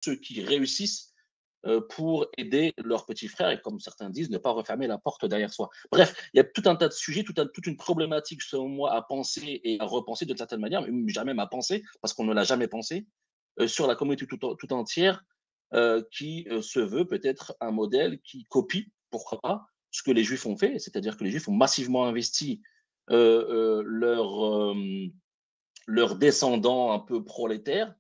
ceux qui réussissent pour aider leurs petits frères et, comme certains disent, ne pas refermer la porte derrière soi. Bref, il y a tout un tas de sujets, toute une problématique, selon moi, à penser et à repenser d'une certaine manière, jamais à penser, parce qu'on ne l'a jamais pensé, sur la communauté tout entière, qui se veut peut-être un modèle qui copie, pourquoi pas, ce que les Juifs ont fait, c'est-à-dire que les Juifs ont massivement investi leurs descendants un peu prolétaires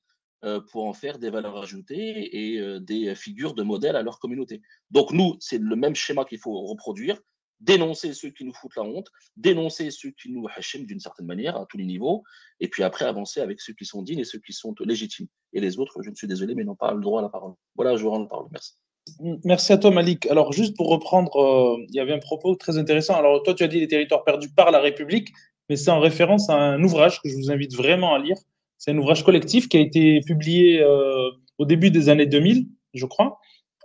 pour en faire des valeurs ajoutées et des figures de modèle à leur communauté. Donc nous, c'est le même schéma qu'il faut reproduire, dénoncer ceux qui nous foutent la honte, dénoncer ceux qui nous hachiment d'une certaine manière à tous les niveaux, et puis après avancer avec ceux qui sont dignes et ceux qui sont légitimes. Et les autres, je ne suis désolé, mais n'ont pas le droit à la parole. Voilà, je vous rends la parole. Merci. Merci à toi, Malik. Alors, juste pour reprendre, il y avait un propos très intéressant. Alors, toi, tu as dit les territoires perdus par la République, mais c'est en référence à un ouvrage que je vous invite vraiment à lire. C'est un ouvrage collectif qui a été publié au début des années 2000, je crois.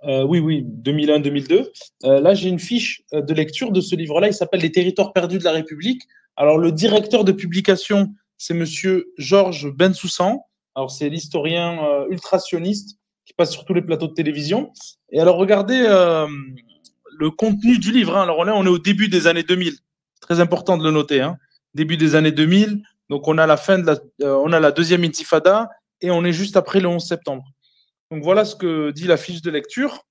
Oui, 2001-2002. Là, j'ai une fiche de lecture de ce livre-là. Il s'appelle Les territoires perdus de la République. Alors, le directeur de publication, c'est Monsieur Georges Bensoussan. Alors, c'est l'historien ultra-sioniste qui passe sur tous les plateaux de télévision. Et alors, regardez le contenu du livre. Hein. Alors, on est au début des années 2000. Très important de le noter. Hein. Début des années 2000. Donc, on a la fin de on a la deuxième intifada et on est juste après le 11 septembre. Donc, voilà ce que dit la fiche de lecture.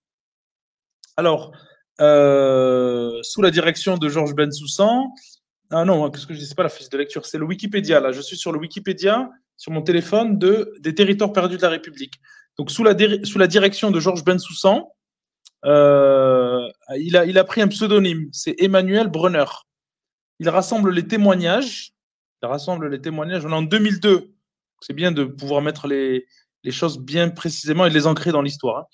Alors, sous la direction de Georges Bensoussan. Ah non, qu'est-ce que je dis? C'est pas la fiche de lecture, c'est le Wikipédia. Là, je suis sur le Wikipédia, sur mon téléphone, des territoires perdus de la République. Donc, sous la direction de Georges Bensoussan, il a pris un pseudonyme, c'est Emmanuel Brunner. Il rassemble les témoignages. On est en 2002. C'est bien de pouvoir mettre les choses bien précisément et de les ancrer dans l'histoire. Hein.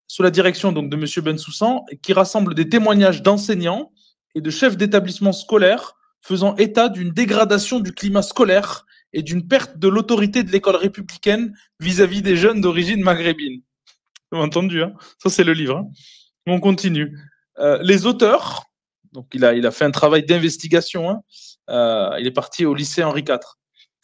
Sous la direction donc de M. Bensoussan, qui rassemble des témoignages d'enseignants et de chefs d'établissements scolaires faisant état d'une dégradation du climat scolaire et d'une perte de l'autorité de l'école républicaine vis-à-vis des jeunes d'origine maghrébine. Vous avez entendu, hein? Ça, c'est le livre. Hein. On continue. Les auteurs, donc il a fait un travail d'investigation. Hein. Il est parti au lycée Henri IV.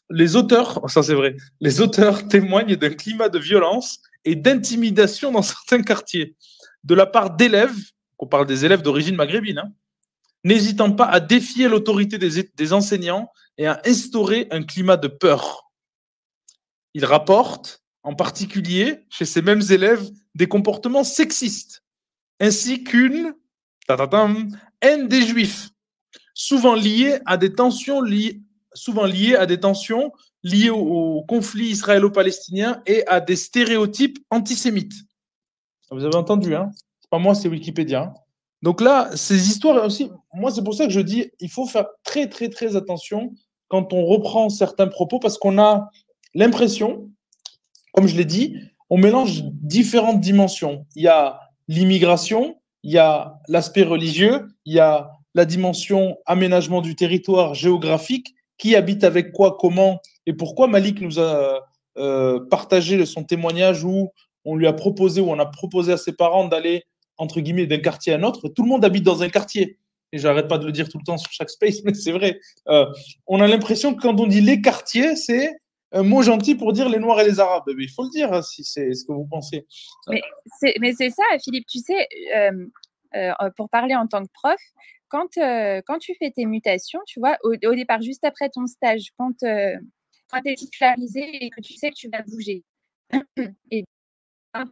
Les auteurs, ça c'est vrai, les auteurs témoignent d'un climat de violence et d'intimidation dans certains quartiers, de la part d'élèves, on parle des élèves d'origine maghrébine, hein, n'hésitant pas à défier l'autorité des enseignants et à instaurer un climat de peur. Il rapporte, en particulier, chez ces mêmes élèves, des comportements sexistes, ainsi qu'une haine des juifs, souvent liée à des tensions liées au conflit israélo-palestinien et à des stéréotypes antisémites. Vous avez entendu, hein? C'est pas moi, c'est Wikipédia. Hein. Donc là, ces histoires aussi, moi c'est pour ça que je dis, il faut faire très très très attention quand on reprend certains propos parce qu'on a l'impression, comme je l'ai dit, on mélange différentes dimensions. Il y a l'immigration, il y a l'aspect religieux, il y a la dimension aménagement du territoire géographique, qui habite avec quoi, comment et pourquoi. Malik nous a partagé son témoignage où on lui a proposé, ou on a proposé à ses parents d'aller, entre guillemets, d'un quartier à un autre. Tout le monde habite dans un quartier. Et j'arrête pas de le dire tout le temps sur chaque space, mais c'est vrai. On a l'impression que quand on dit les quartiers, c'est un mot gentil pour dire les Noirs et les Arabes. Mais il faut le dire, hein, si c'est ce que vous pensez. Mais c'est ça, Philippe. Tu sais, pour parler en tant que prof, quand tu fais tes mutations, tu vois, au départ, juste après ton stage, quand tu es titularisé et que tu sais que tu vas bouger, et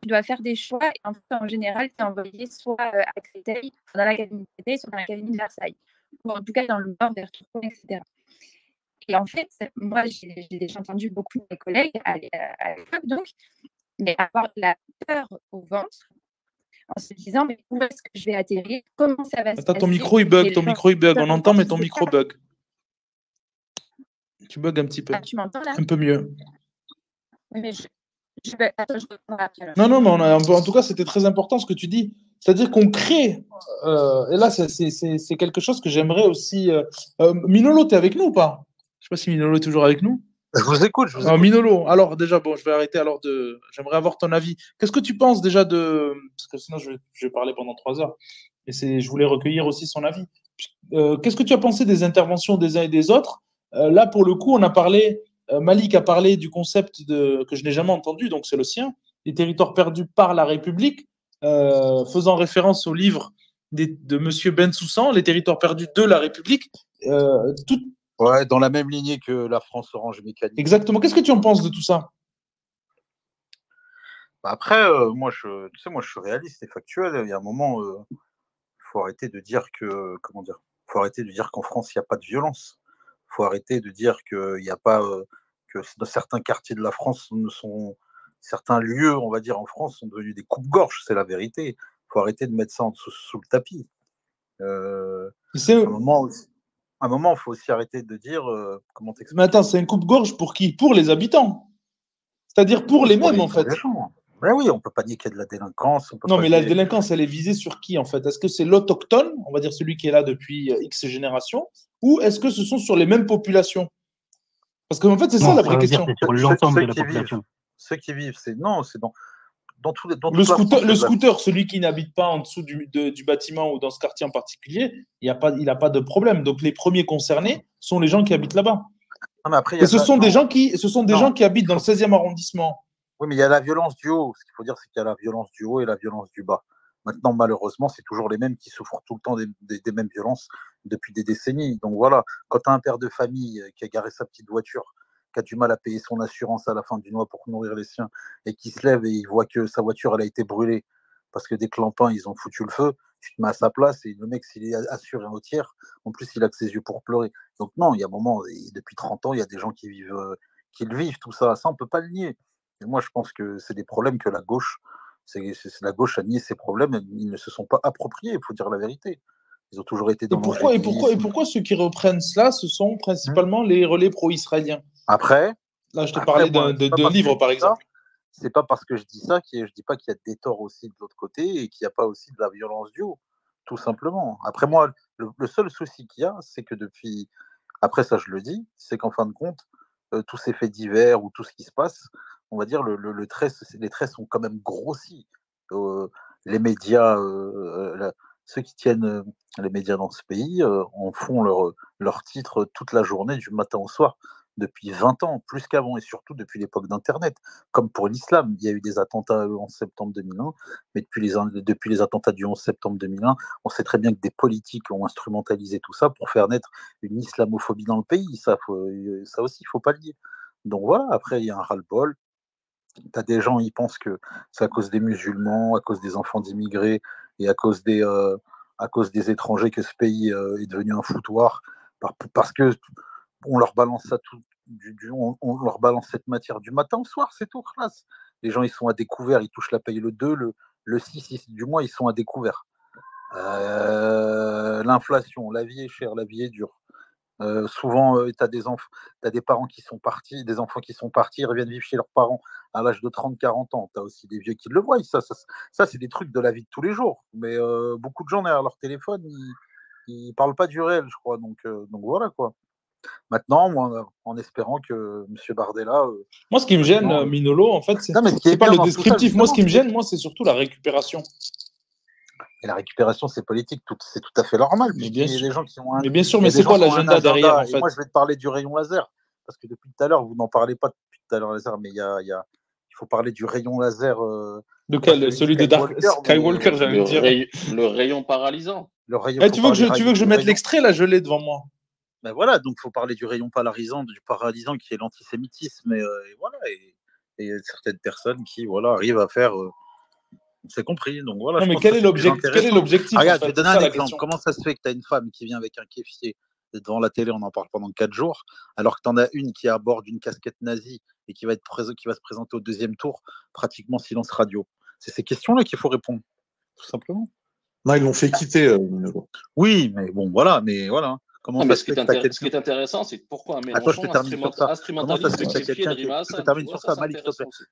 tu dois faire des choix, et en général, tu es envoyé soit à Créteil, dans l'académie de Créteil, soit dans l'académie de Versailles, ou en tout cas dans le nord, vers Tourcoing, etc. Et en fait, moi, j'ai déjà entendu beaucoup de mes collègues à l'époque, donc, mais avoir la peur au ventre, en se disant, mais où est-ce que je vais atterrir? Comment ça va se passer? Attends, ton micro, il bug. On entend, mais ton micro bug. Tu bugs un petit peu. Ah, tu m'entends là? Un peu mieux. Oui, mais attends, je reprends après. Non, mais en tout cas, c'était très important ce que tu dis. C'est-à-dire qu'on crée, et là, c'est quelque chose que j'aimerais aussi... Minolo, tu es avec nous ou pas? Je ne sais pas si Minolo est toujours avec nous. Je vous écoute. Minolo, alors déjà, bon, je vais arrêter alors de... J'aimerais avoir ton avis. Qu'est-ce que tu penses déjà de... Parce que sinon, je vais parler pendant 3 heures. Et je voulais recueillir aussi son avis. Qu'est-ce que tu as pensé des interventions des uns et des autres? Là, pour le coup, on a parlé... Malik a parlé du concept que je n'ai jamais entendu, donc c'est le sien, les territoires perdus par la République, faisant référence au livre de Monsieur Bensoussan, les territoires perdus de la République. Tout... Ouais, dans la même lignée que la France Orange Mécanique. Exactement. Qu'est-ce que tu en penses de tout ça? Après, moi, je suis réaliste et factuel. Il y a un moment, il faut arrêter de dire que, comment dire, faut arrêter de dire qu'en France, il n'y a pas de violence. Il faut arrêter de dire qu'il n'y a pas, que dans certains quartiers de la France, certains lieux, on va dire, en France, sont devenus des coupes-gorges. C'est la vérité. Il faut arrêter de mettre ça sous le tapis. À un moment, il faut aussi arrêter de dire, comment t'expliquer. Mais attends, c'est un coupe-gorge pour qui? Pour les habitants. C'est-à-dire pour les mêmes, en fait. Mais oui, on ne peut pas nier qu'il y a de la délinquance. Non, mais la délinquance, elle est visée sur qui, en fait? Est-ce que c'est l'autochtone, on va dire celui qui est là depuis X générations, ou est-ce que ce sont sur les mêmes populations? Parce qu'en fait, c'est ça la vraie question. C'est sur l'ensemble de la population. Ceux qui vivent, c'est dans tous les. Le scooter, celui qui n'habite pas en dessous du bâtiment ou dans ce quartier en particulier, il n'a pas de problème. Donc les premiers concernés sont les gens qui habitent là-bas. Et ce sont des gens qui habitent dans le 16e arrondissement. Oui, mais il y a la violence du haut. Ce qu'il faut dire, c'est qu'il y a la violence du haut et la violence du bas. Maintenant, malheureusement, c'est toujours les mêmes qui souffrent tout le temps des mêmes violences depuis des décennies. Donc voilà, quand tu as un père de famille qui a garé sa petite voiture, qui a du mal à payer son assurance à la fin du mois pour nourrir les siens, et qui se lève et il voit que sa voiture elle a été brûlée parce que des clampins, ils ont foutu le feu, tu te mets à sa place et le mec, s'il est assuré en tiers, en plus, il a que ses yeux pour pleurer. Donc non, il y a un moment, depuis 30 ans, il y a des gens qui le vivent, tout ça. Ça, on ne peut pas le nier. Et moi, je pense que c'est des problèmes que la gauche a nié ces problèmes, ils ne se sont pas appropriés, il faut dire la vérité. Ils ont toujours été dans et pourquoi ceux qui reprennent cela, ce sont principalement les relais pro-israéliens? Après, là, je te parlais d'un livre, par exemple. C'est pas parce que je dis ça que je dis pas qu'il y a des torts aussi de l'autre côté et qu'il n'y a pas aussi de la violence du haut, tout simplement. Après, moi, le seul souci qu'il y a, c'est que depuis, après ça, je le dis, c'est qu'en fin de compte, tous ces faits divers ou tout ce qui se passe, on va dire, les traits sont quand même grossis. Les médias, ceux qui tiennent les médias dans ce pays en font leur titre toute la journée, du matin au soir, depuis 20 ans, plus qu'avant, et surtout depuis l'époque d'Internet. Comme pour l'islam, il y a eu des attentats le 11 septembre 2001, mais depuis les attentats du 11 septembre 2001, on sait très bien que des politiques ont instrumentalisé tout ça pour faire naître une islamophobie dans le pays. Ça aussi, il ne faut pas le dire. Donc voilà, après, il y a un ras-le-bol. Tu as des gens, ils pensent que c'est à cause des musulmans, à cause des enfants d'immigrés et à cause des étrangers que ce pays est devenu un foutoir, parce que on leur balance ça on leur balance cette matière du matin au soir, c'est tout, classe. Les gens, ils sont à découvert, ils touchent la paye le 2, le 6 du mois, ils sont à découvert. L'inflation, la vie est chère, la vie est dure. Souvent, tu as des parents qui sont partis, des enfants qui sont partis, ils reviennent vivre chez leurs parents à l'âge de 30-40 ans. Tu as aussi des vieux qui le voient. Ça c'est des trucs de la vie de tous les jours. Mais beaucoup de gens derrière leur téléphone, ils parlent pas du réel, je crois. Donc voilà quoi. Maintenant, moi, en espérant que M. Bardella. Moi, ce qui me gêne, Minolo, en fait, c'est pas le descriptif. Moi, ce qui me gêne, c'est surtout la récupération. Et la récupération, c'est politique, c'est tout à fait normal. Mais bien sûr, des gens qui ont mais bien sûr, mais c'est quoi l'agenda derrière, en fait? Moi, je vais te parler du rayon laser, parce que depuis tout à l'heure, vous n'en parlez pas depuis tout à l'heure laser, mais il faut parler du rayon laser. De quel? Celui de Dark Skywalker, j'allais dire. Le rayon paralysant. Tu veux que je mette l'extrait, là, je l'ai devant moi. Ben voilà, donc il faut parler du rayon paralysant qui est l'antisémitisme, et voilà, et certaines personnes qui arrivent à faire. On s'est compris. Donc voilà. Non, mais quel est l'objectif? Regarde, je vais donner un exemple. Comment ça se fait que tu as une femme qui vient avec un kéfier devant la télé, on en parle pendant 4 jours, alors que tu en as une qui est à bord d'une casquette nazie et qui va se présenter au 2e tour, pratiquement silence radio? C'est ces questions-là qu'il faut répondre, tout simplement. Non, ils l'ont fait quitter. Oui, mais bon, voilà. Ce qui est intéressant, c'est pourquoi un Mélenchon instrumentalise le kéfier de Rimas.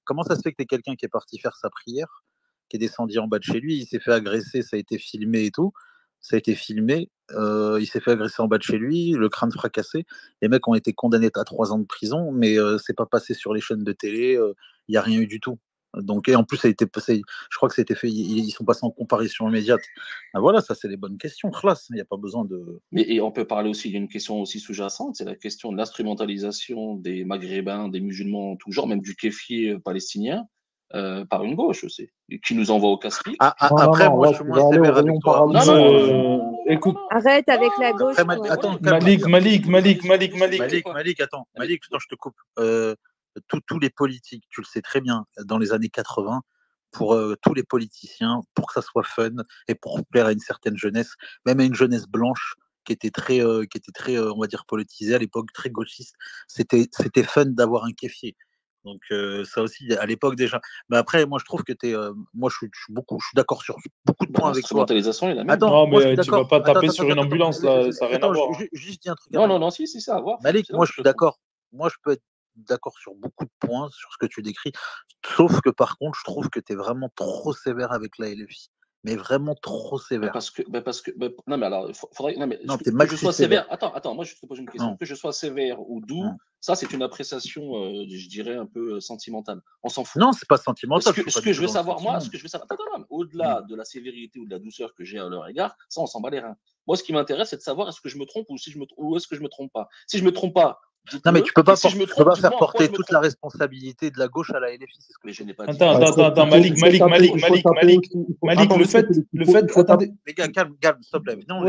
Comment ça se fait que tu es quelqu'un qui est parti faire sa prière, qui est descendu en bas de chez lui, il s'est fait agresser, ça a été filmé et tout, il s'est fait agresser en bas de chez lui, le crâne fracassé, les mecs ont été condamnés à 3 ans de prison, mais c'est pas passé sur les chaînes de télé, il n'y a rien eu du tout. Donc, et en plus, je crois que ça a été fait, ils sont passés en comparution immédiate. Ben voilà, ça c'est les bonnes questions, classe, il n'y a pas besoin de... Et on peut parler aussi d'une question aussi sous-jacente, c'est la question de l'instrumentalisation des Maghrébins, des musulmans en tout genre, même du kéfier palestinien, par une gauche aussi, qui nous envoie au casse-pipe. Après, moi, je suis moins sévère avec toi. Écoute, Arrête avec la gauche. Après, attends, Malik, attends, Malik, je te coupe. Tous les politiques, tu le sais très bien, dans les années 80, pour tous les politiciens, pour que ça soit fun et pour plaire à une certaine jeunesse, même à une jeunesse blanche qui était très, on va dire, politisée à l'époque, très gauchiste, c'était fun d'avoir un kéfier. Donc ça aussi, à l'époque déjà. Mais après, moi, je trouve que moi, je suis d'accord sur beaucoup de points avec toi. L'instrumentalisation est la même. Attends, non, mais tu vas pas taper sur une ambulance, là, ça n'a rien à voir. Juste dis un truc. Non, si, ça a à voir. Malik, moi, je suis d'accord. Moi, je peux être d'accord sur beaucoup de points, sur ce que tu décris. Sauf que, par contre, je trouve que tu es vraiment trop sévère avec la LFI. Mais vraiment trop sévère. Non, mais alors, faudrait. Non, mais que je sois sévère. Attends, moi, je te pose une question. Que je sois sévère ou doux, ça, c'est une appréciation, je dirais, un peu sentimentale. On s'en fout. Non, c'est pas sentimental. Ce que je veux savoir, moi, au-delà de la sévérité ou de la douceur que j'ai à leur égard, ça, on s'en bat les reins. Moi, ce qui m'intéresse, c'est de savoir est-ce que je me trompe ou est-ce que je me trompe pas. Si je me trompe pas. Non, mais tu peux pas faire porter toute la responsabilité de la gauche à la LFI, c'est ce que je n'ai pas dit. Attends, Malik, le fait, attendez. Les gars, calme, s'il te plaît. Non,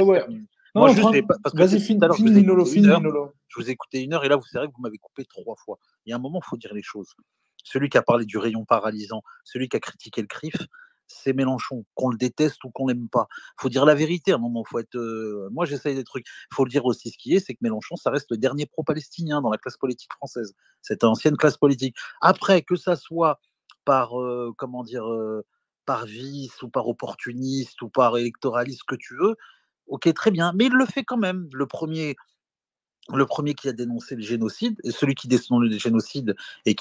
vas-y, finis Minolo. Je vous ai écouté 1 heure et là, c'est vrai que vous m'avez coupé 3 fois. Il y a un moment, il faut dire les choses. Celui qui a parlé du rayon paralysant, celui qui a critiqué le CRIF, c'est Mélenchon, qu'on le déteste ou qu'on l'aime pas. Faut dire la vérité à un moment. Faut être. Moi, j'essaye des trucs. Faut le dire aussi. Ce qui est, c'est que Mélenchon, ça reste le dernier pro-palestinien dans la classe politique française. Cette ancienne classe politique. Après, que ça soit par par vice ou par opportuniste ou par électoraliste, ce que tu veux. Ok, très bien. Mais il le fait quand même. Le premier qui a dénoncé le génocide, et celui qui dénonce le génocide et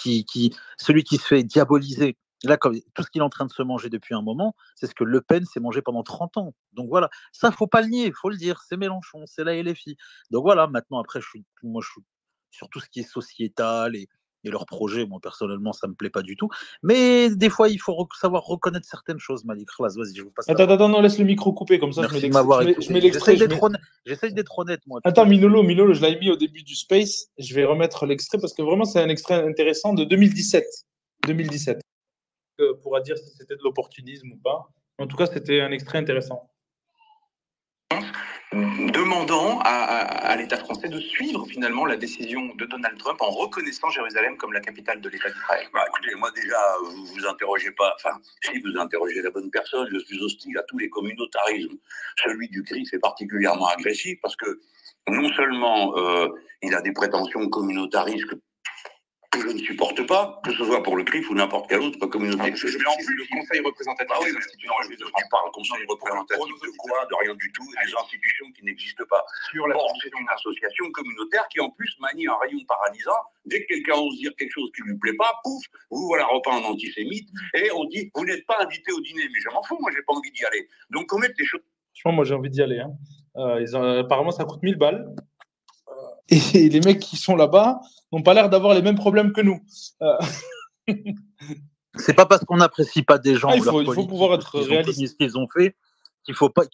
celui qui se fait diaboliser. Là, tout ce qu'il est en train de se manger depuis un moment, c'est ce que Le Pen s'est mangé pendant 30 ans. Donc voilà, ça, faut pas le nier, il faut le dire. C'est Mélenchon, c'est la LFI. Donc voilà, maintenant, après, je suis sur tout ce qui est sociétal et leurs projets. Moi, personnellement, ça me plaît pas du tout. Mais des fois, il faut savoir reconnaître certaines choses, Malik. Vas-y, je vous passe. Attends, non, laisse le micro coupé, comme ça, merci je mets l'extrait. J'essaye d'être honnête, moi. Attends, Minolo, je l'avais mis au début du Space. Je vais remettre l'extrait parce que vraiment, c'est un extrait intéressant de 2017. On pourra dire si c'était de l'opportunisme ou pas. En tout cas, c'était un extrait intéressant. Demandant à l'État français de suivre finalement la décision de Donald Trump en reconnaissant Jérusalem comme la capitale de l'État d'Israël. Écoutez, moi déjà, vous interrogez pas, enfin, si vous interrogez la bonne personne, je suis hostile à tous les communautarismes. Celui du CRIF est particulièrement agressif parce que non seulement il a des prétentions communautaristes que je ne supporte pas, que ce soit pour le CRIF ou n'importe quelle autre communauté. Mais en plus, le Conseil représentatif des institutions. Tu parles Conseil représentatif de quoi? De rien du tout, et des institutions qui n'existent pas. C'est une association communautaire qui en plus manie un rayon paralysant. Dès que quelqu'un ose dire quelque chose qui ne lui plaît pas, pouf, vous voilà repeint en antisémite, et on dit, vous n'êtes pas invité au dîner. Mais je m'en fous, moi j'ai pas envie d'y aller. Donc on met les choses. Franchement, moi j'ai envie d'y aller. Apparemment, ça coûte 1000 balles. Et les mecs qui sont là-bas n'ont pas l'air d'avoir les mêmes problèmes que nous. C'est pas parce qu'on n'apprécie pas des gens il faut pouvoir être réaliste. Ce qu'ils ont fait qu'il faut pas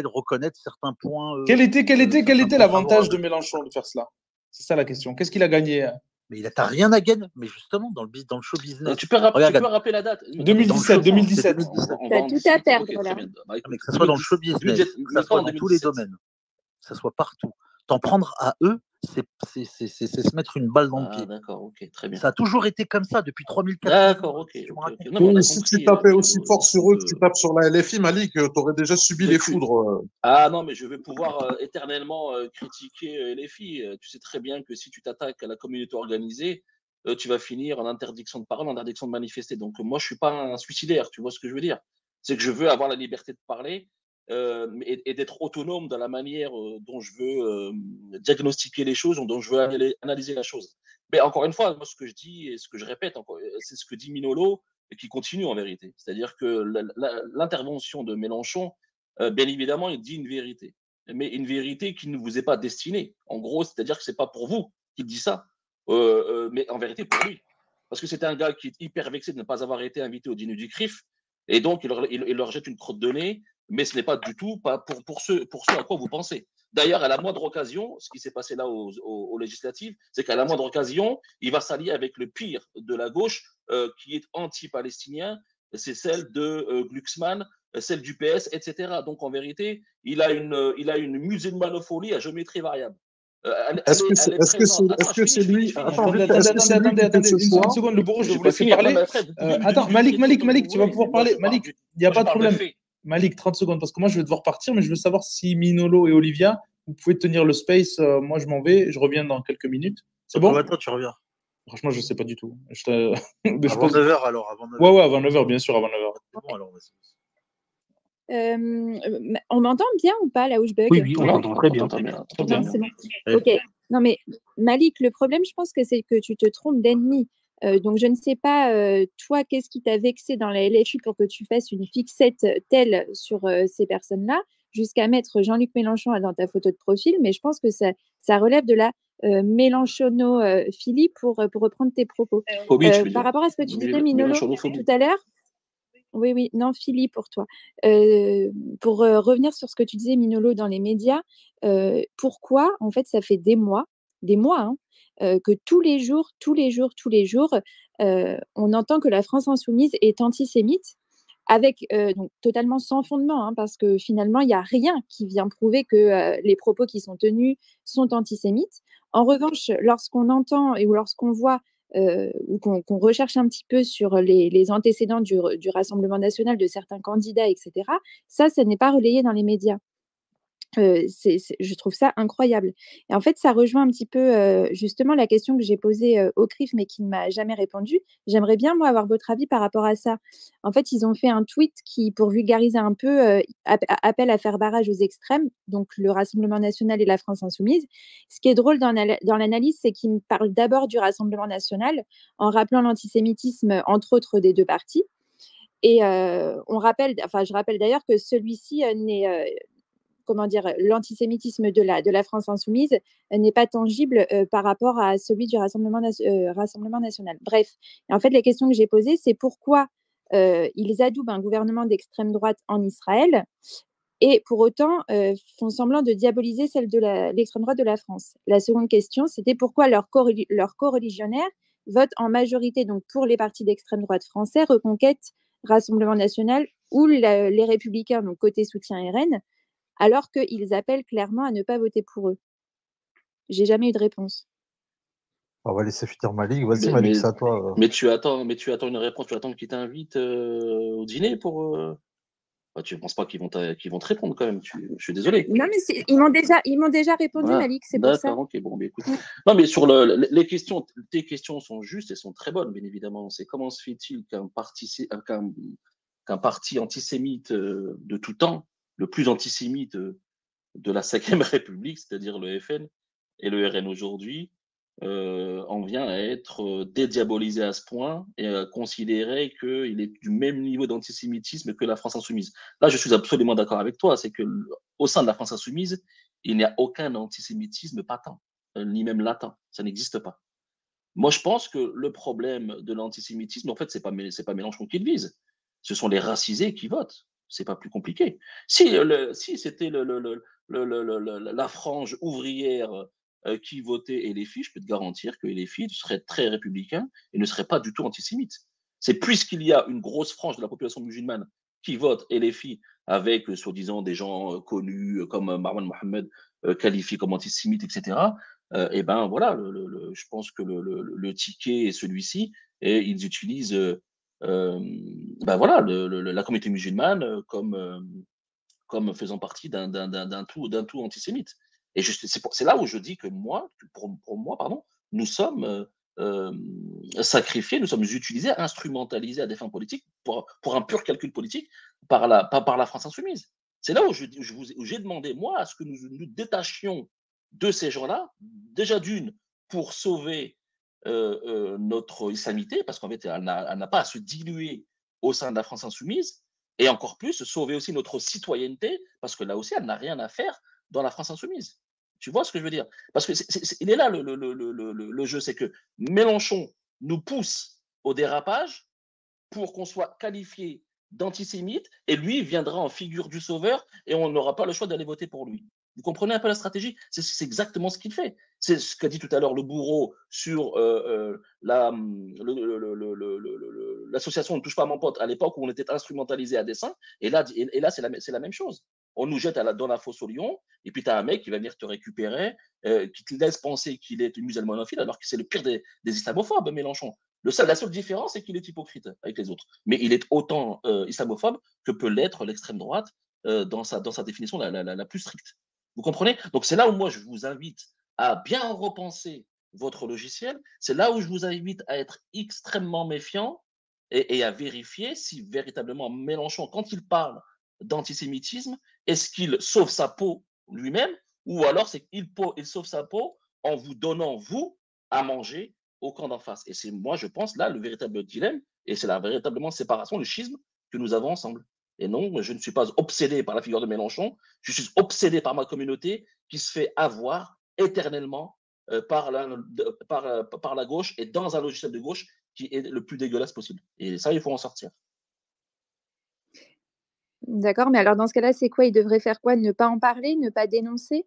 reconnaître certains points. Quel était l'avantage de Mélenchon de faire cela? C'est ça la question. Qu'est-ce qu'il a gagné? Mais il n'a rien à gagner. Mais justement, dans le show business. Tu peux rappeler la date. 2017. Tu as tout à perdre là. Mais que ce soit dans le show business, que ce soit dans tous les domaines, que ce soit partout. T'en prendre à eux, c'est se mettre une balle dans le pied. D'accord, ok, très bien. Ça a toujours été comme ça depuis 3400 ans. D'accord, ok. Si tu tapais aussi fort sur eux que tu tapes sur la LFI, Malik, tu aurais déjà subi les foudres. Ah non, mais je vais pouvoir éternellement critiquer LFI. Tu sais très bien que si tu t'attaques à la communauté organisée, tu vas finir en interdiction de parole, en interdiction de manifester. Donc moi, je suis pas un suicidaire, tu vois ce que je veux dire? C'est que je veux avoir la liberté de parler. Et d'être autonome dans la manière dont je veux diagnostiquer les choses, dont je veux analyser la chose. Mais encore une fois, moi, ce que je dis et ce que je répète, c'est ce que dit Minolo et qui continue en vérité. C'est-à-dire que l'intervention de Mélenchon, bien évidemment, il dit une vérité, mais une vérité qui ne vous est pas destinée. En gros, c'est-à-dire que c'est pas pour vous qu'il dit ça, mais en vérité pour lui. Parce que c'est un gars qui est hyper vexé de ne pas avoir été invité au dîner du CRIF, et donc il leur jette une crotte de nez. Mais ce n'est pas du tout pour ce à quoi vous pensez. D'ailleurs, à la moindre occasion, ce qui s'est passé là aux législatives, c'est qu'à la moindre occasion, il va s'allier avec le pire de la gauche qui est anti-palestinien, c'est celle de Glucksmann, celle du PS, etc. Donc en vérité, il a une musulmanophobie à géométrie variable. Est-ce que c'est lui? Attendez, une seconde, le bourreau, je vais vous laisser parler. Attends, Malik, tu vas pouvoir parler. Malik, il n'y a pas de problème. Malik, 30 secondes, parce que moi, je vais devoir partir, mais je veux savoir si Minolo et Olivia, vous pouvez tenir le space. Moi, je m'en vais, je reviens dans quelques minutes. C'est bon? Toi, tu reviens. Franchement, je ne sais pas du tout. Avant 9h, alors, avant 9h. Ouais, avant 9h, bien sûr, avant 9h. Bon, alors, on m'entend bien ou pas là où je bug? Oui, on t'entend très bien. Non, c'est bon. Ok. Non, mais Malik, le problème, je pense que c'est que tu te trompes d'ennemi. Donc, je ne sais pas, toi, qu'est-ce qui t'a vexé dans la LFI pour que tu fasses une fixette telle sur ces personnes-là, jusqu'à mettre Jean-Luc Mélenchon dans ta photo de profil, mais je pense que ça relève de la mélenchonophilie pour reprendre tes propos. Par rapport à ce que tu disais, Minolo, tout à l'heure, oui, non, Philippe, pour toi. Pour revenir sur ce que tu disais, Minolo, dans les médias, pourquoi, en fait, ça fait des mois, hein, que tous les jours, on entend que la France insoumise est antisémite, avec donc totalement sans fondement, hein, parce que finalement, il n'y a rien qui vient prouver que les propos qui sont tenus sont antisémites. En revanche, lorsqu'on entend ou lorsqu'on voit ou qu'on recherche un petit peu sur les antécédents du Rassemblement national de certains candidats, etc., ça n'est pas relayé dans les médias. Je trouve ça incroyable. Et en fait, ça rejoint un petit peu justement la question que j'ai posée au CRIF, mais qui ne m'a jamais répondu. J'aimerais bien, moi, avoir votre avis par rapport à ça. En fait, ils ont fait un tweet qui, pour vulgariser un peu, appelle à faire barrage aux extrêmes, donc le Rassemblement national et la France insoumise. Ce qui est drôle dans l'analyse, c'est qu'ils parlent d'abord du Rassemblement national, en rappelant l'antisémitisme, entre autres, des deux partis. Et je rappelle d'ailleurs que celui-ci n'est... l'antisémitisme de la France insoumise n'est pas tangible par rapport à celui du Rassemblement national. Bref, et en fait, la question que j'ai posée, c'est pourquoi ils adoubent un gouvernement d'extrême droite en Israël et pour autant font semblant de diaboliser celle de l'extrême droite de la France. La seconde question, c'était pourquoi leurs co-religionnaires votent en majorité donc pour les partis d'extrême droite français, Reconquête, Rassemblement national ou les Républicains, donc côté soutien RN, alors qu'ils appellent clairement à ne pas voter pour eux. J'ai jamais eu de réponse. On va laisser finir Malik. Vas-y, Malik, c'est à toi. Mais tu attends une réponse, tu attends qu'ils t'invitent au dîner pour. Tu ne penses pas qu'ils vont te répondre quand même. Je suis désolé. Non, mais ils m'ont déjà répondu, Malik, c'est pour ça. D'accord, ok, bon, mais écoute. Non, mais sur les questions, tes questions sont justes et sont très bonnes, bien évidemment. C'est comment se fait-il qu'un parti antisémite de tout temps, le plus antisémite de la 5e République, c'est-à-dire le FN et le RN aujourd'hui, en vient à être dédiabolisé à ce point et à considérer qu'il est du même niveau d'antisémitisme que la France insoumise. Là, je suis absolument d'accord avec toi, c'est qu'au sein de la France insoumise, il n'y a aucun antisémitisme patent, ni même latent, ça n'existe pas. Moi, je pense que le problème de l'antisémitisme, en fait, c'est pas Mélenchon qui le vise, ce sont les racisés qui votent. C'est pas plus compliqué. Si c'était la frange ouvrière qui votait LFI, je peux te garantir que LFI serait très républicain et ne serait pas du tout antisémite. C'est puisqu'il y a une grosse frange de la population musulmane qui vote LFI avec, soi-disant, des gens connus comme Marwan Mohamed, qualifiés comme antisémites, etc. Et ben voilà, je pense que le ticket est celui-ci et ils utilisent ben voilà, la communauté musulmane comme faisant partie d'un tout antisémite. Et c'est là où je dis que pour moi, pardon, nous sommes sacrifiés, nous sommes utilisés, instrumentalisés à des fins politiques pour un pur calcul politique par la France insoumise. C'est là où j'ai demandé, moi, à ce que nous détachions de ces gens-là, déjà d'une, pour sauver notre islamité, parce qu'en fait, elle n'a pas à se diluer au sein de la France insoumise, et encore plus, sauver aussi notre citoyenneté, parce que là aussi, elle n'a rien à faire dans la France insoumise. Tu vois ce que je veux dire? Parce que il est là le jeu, c'est que Mélenchon nous pousse au dérapage pour qu'on soit qualifié d'antisémite, et lui viendra en figure du sauveur, et on n'aura pas le choix d'aller voter pour lui. Vous comprenez un peu la stratégie? C'est exactement ce qu'il fait. C'est ce qu'a dit tout à l'heure le bourreau sur l'association Ne touche pas à mon pote, à l'époque où on était instrumentalisé à dessein. Et là, c'est la même chose. On nous jette dans la fosse au lion, et puis tu as un mec qui va venir te récupérer, qui te laisse penser qu'il est musulmanophile, alors que c'est le pire des islamophobes, Mélenchon. La seule différence, c'est qu'il est hypocrite avec les autres. Mais il est autant islamophobe que peut l'être l'extrême droite dans sa définition la plus stricte. Vous comprenez? Donc c'est là où moi je vous invite à bien repenser votre logiciel. C'est là où je vous invite à être extrêmement méfiant et à vérifier si véritablement Mélenchon, quand il parle d'antisémitisme, est-ce qu'il sauve sa peau lui-même ou alors c'est qu'il sauve sa peau en vous donnant, vous, à manger au camp d'en face. Et c'est moi, je pense, là, le véritable dilemme, et c'est la véritablement séparation, le schisme que nous avons ensemble. Et non, je ne suis pas obsédé par la figure de Mélenchon, je suis obsédé par ma communauté qui se fait avoir éternellement par la gauche et dans un logiciel de gauche qui est le plus dégueulasse possible. Et ça, il faut en sortir. D'accord, mais alors dans ce cas-là, c'est quoi? Il devrait faire quoi? Ne pas en parler, ne pas dénoncer?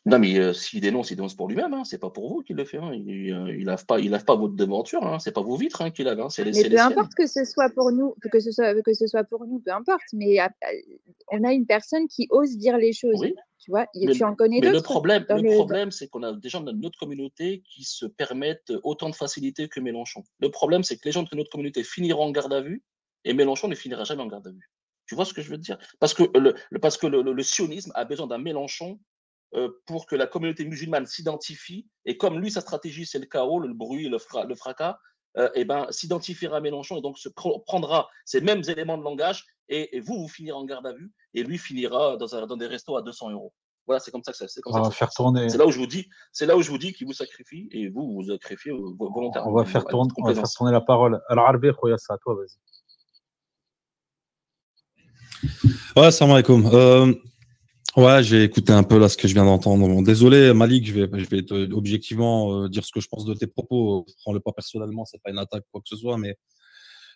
Non, mais s'il dénonce pour lui-même, hein, c'est pas pour vous qu'il le fait. Hein. Il lave pas votre devanture, hein. C'est pas vos vitres hein, qu'il lave, hein. C'est Mais les peu siennes. importe que ce soit pour nous, peu importe. Mais on a une personne qui ose dire les choses. Oui. Tu vois, Mais tu en connais le d'autres. problème, c'est qu'on a des gens dans notre communauté qui se permettent autant de facilité que Mélenchon. Le problème, c'est que les gens de notre communauté finiront en garde à vue et Mélenchon ne finira jamais en garde à vue. Tu vois ce que je veux dire? Parce que le sionisme a besoin d'un Mélenchon pour que la communauté musulmane s'identifie. Et comme lui, sa stratégie, c'est le chaos, le bruit, le fracas, et ben, s'identifiera à Mélenchon et donc prendra ces mêmes éléments de langage et vous finirez en garde à vue et lui finira dans des restos à 200 €. Voilà, c'est comme ça que ça. On va faire tourner. C'est là où je vous dis qu'il vous sacrifie et vous sacrifiez volontairement. On va faire tourner la parole. Alors, Arbi, c'est à toi, vas-y. Ouais, salam alaikum. Ouais, j'ai écouté un peu là ce que je viens d'entendre. Bon, désolé, Malik, je vais objectivement dire ce que je pense de tes propos. Prends-le pas personnellement, c'est pas une attaque quoi que ce soit, mais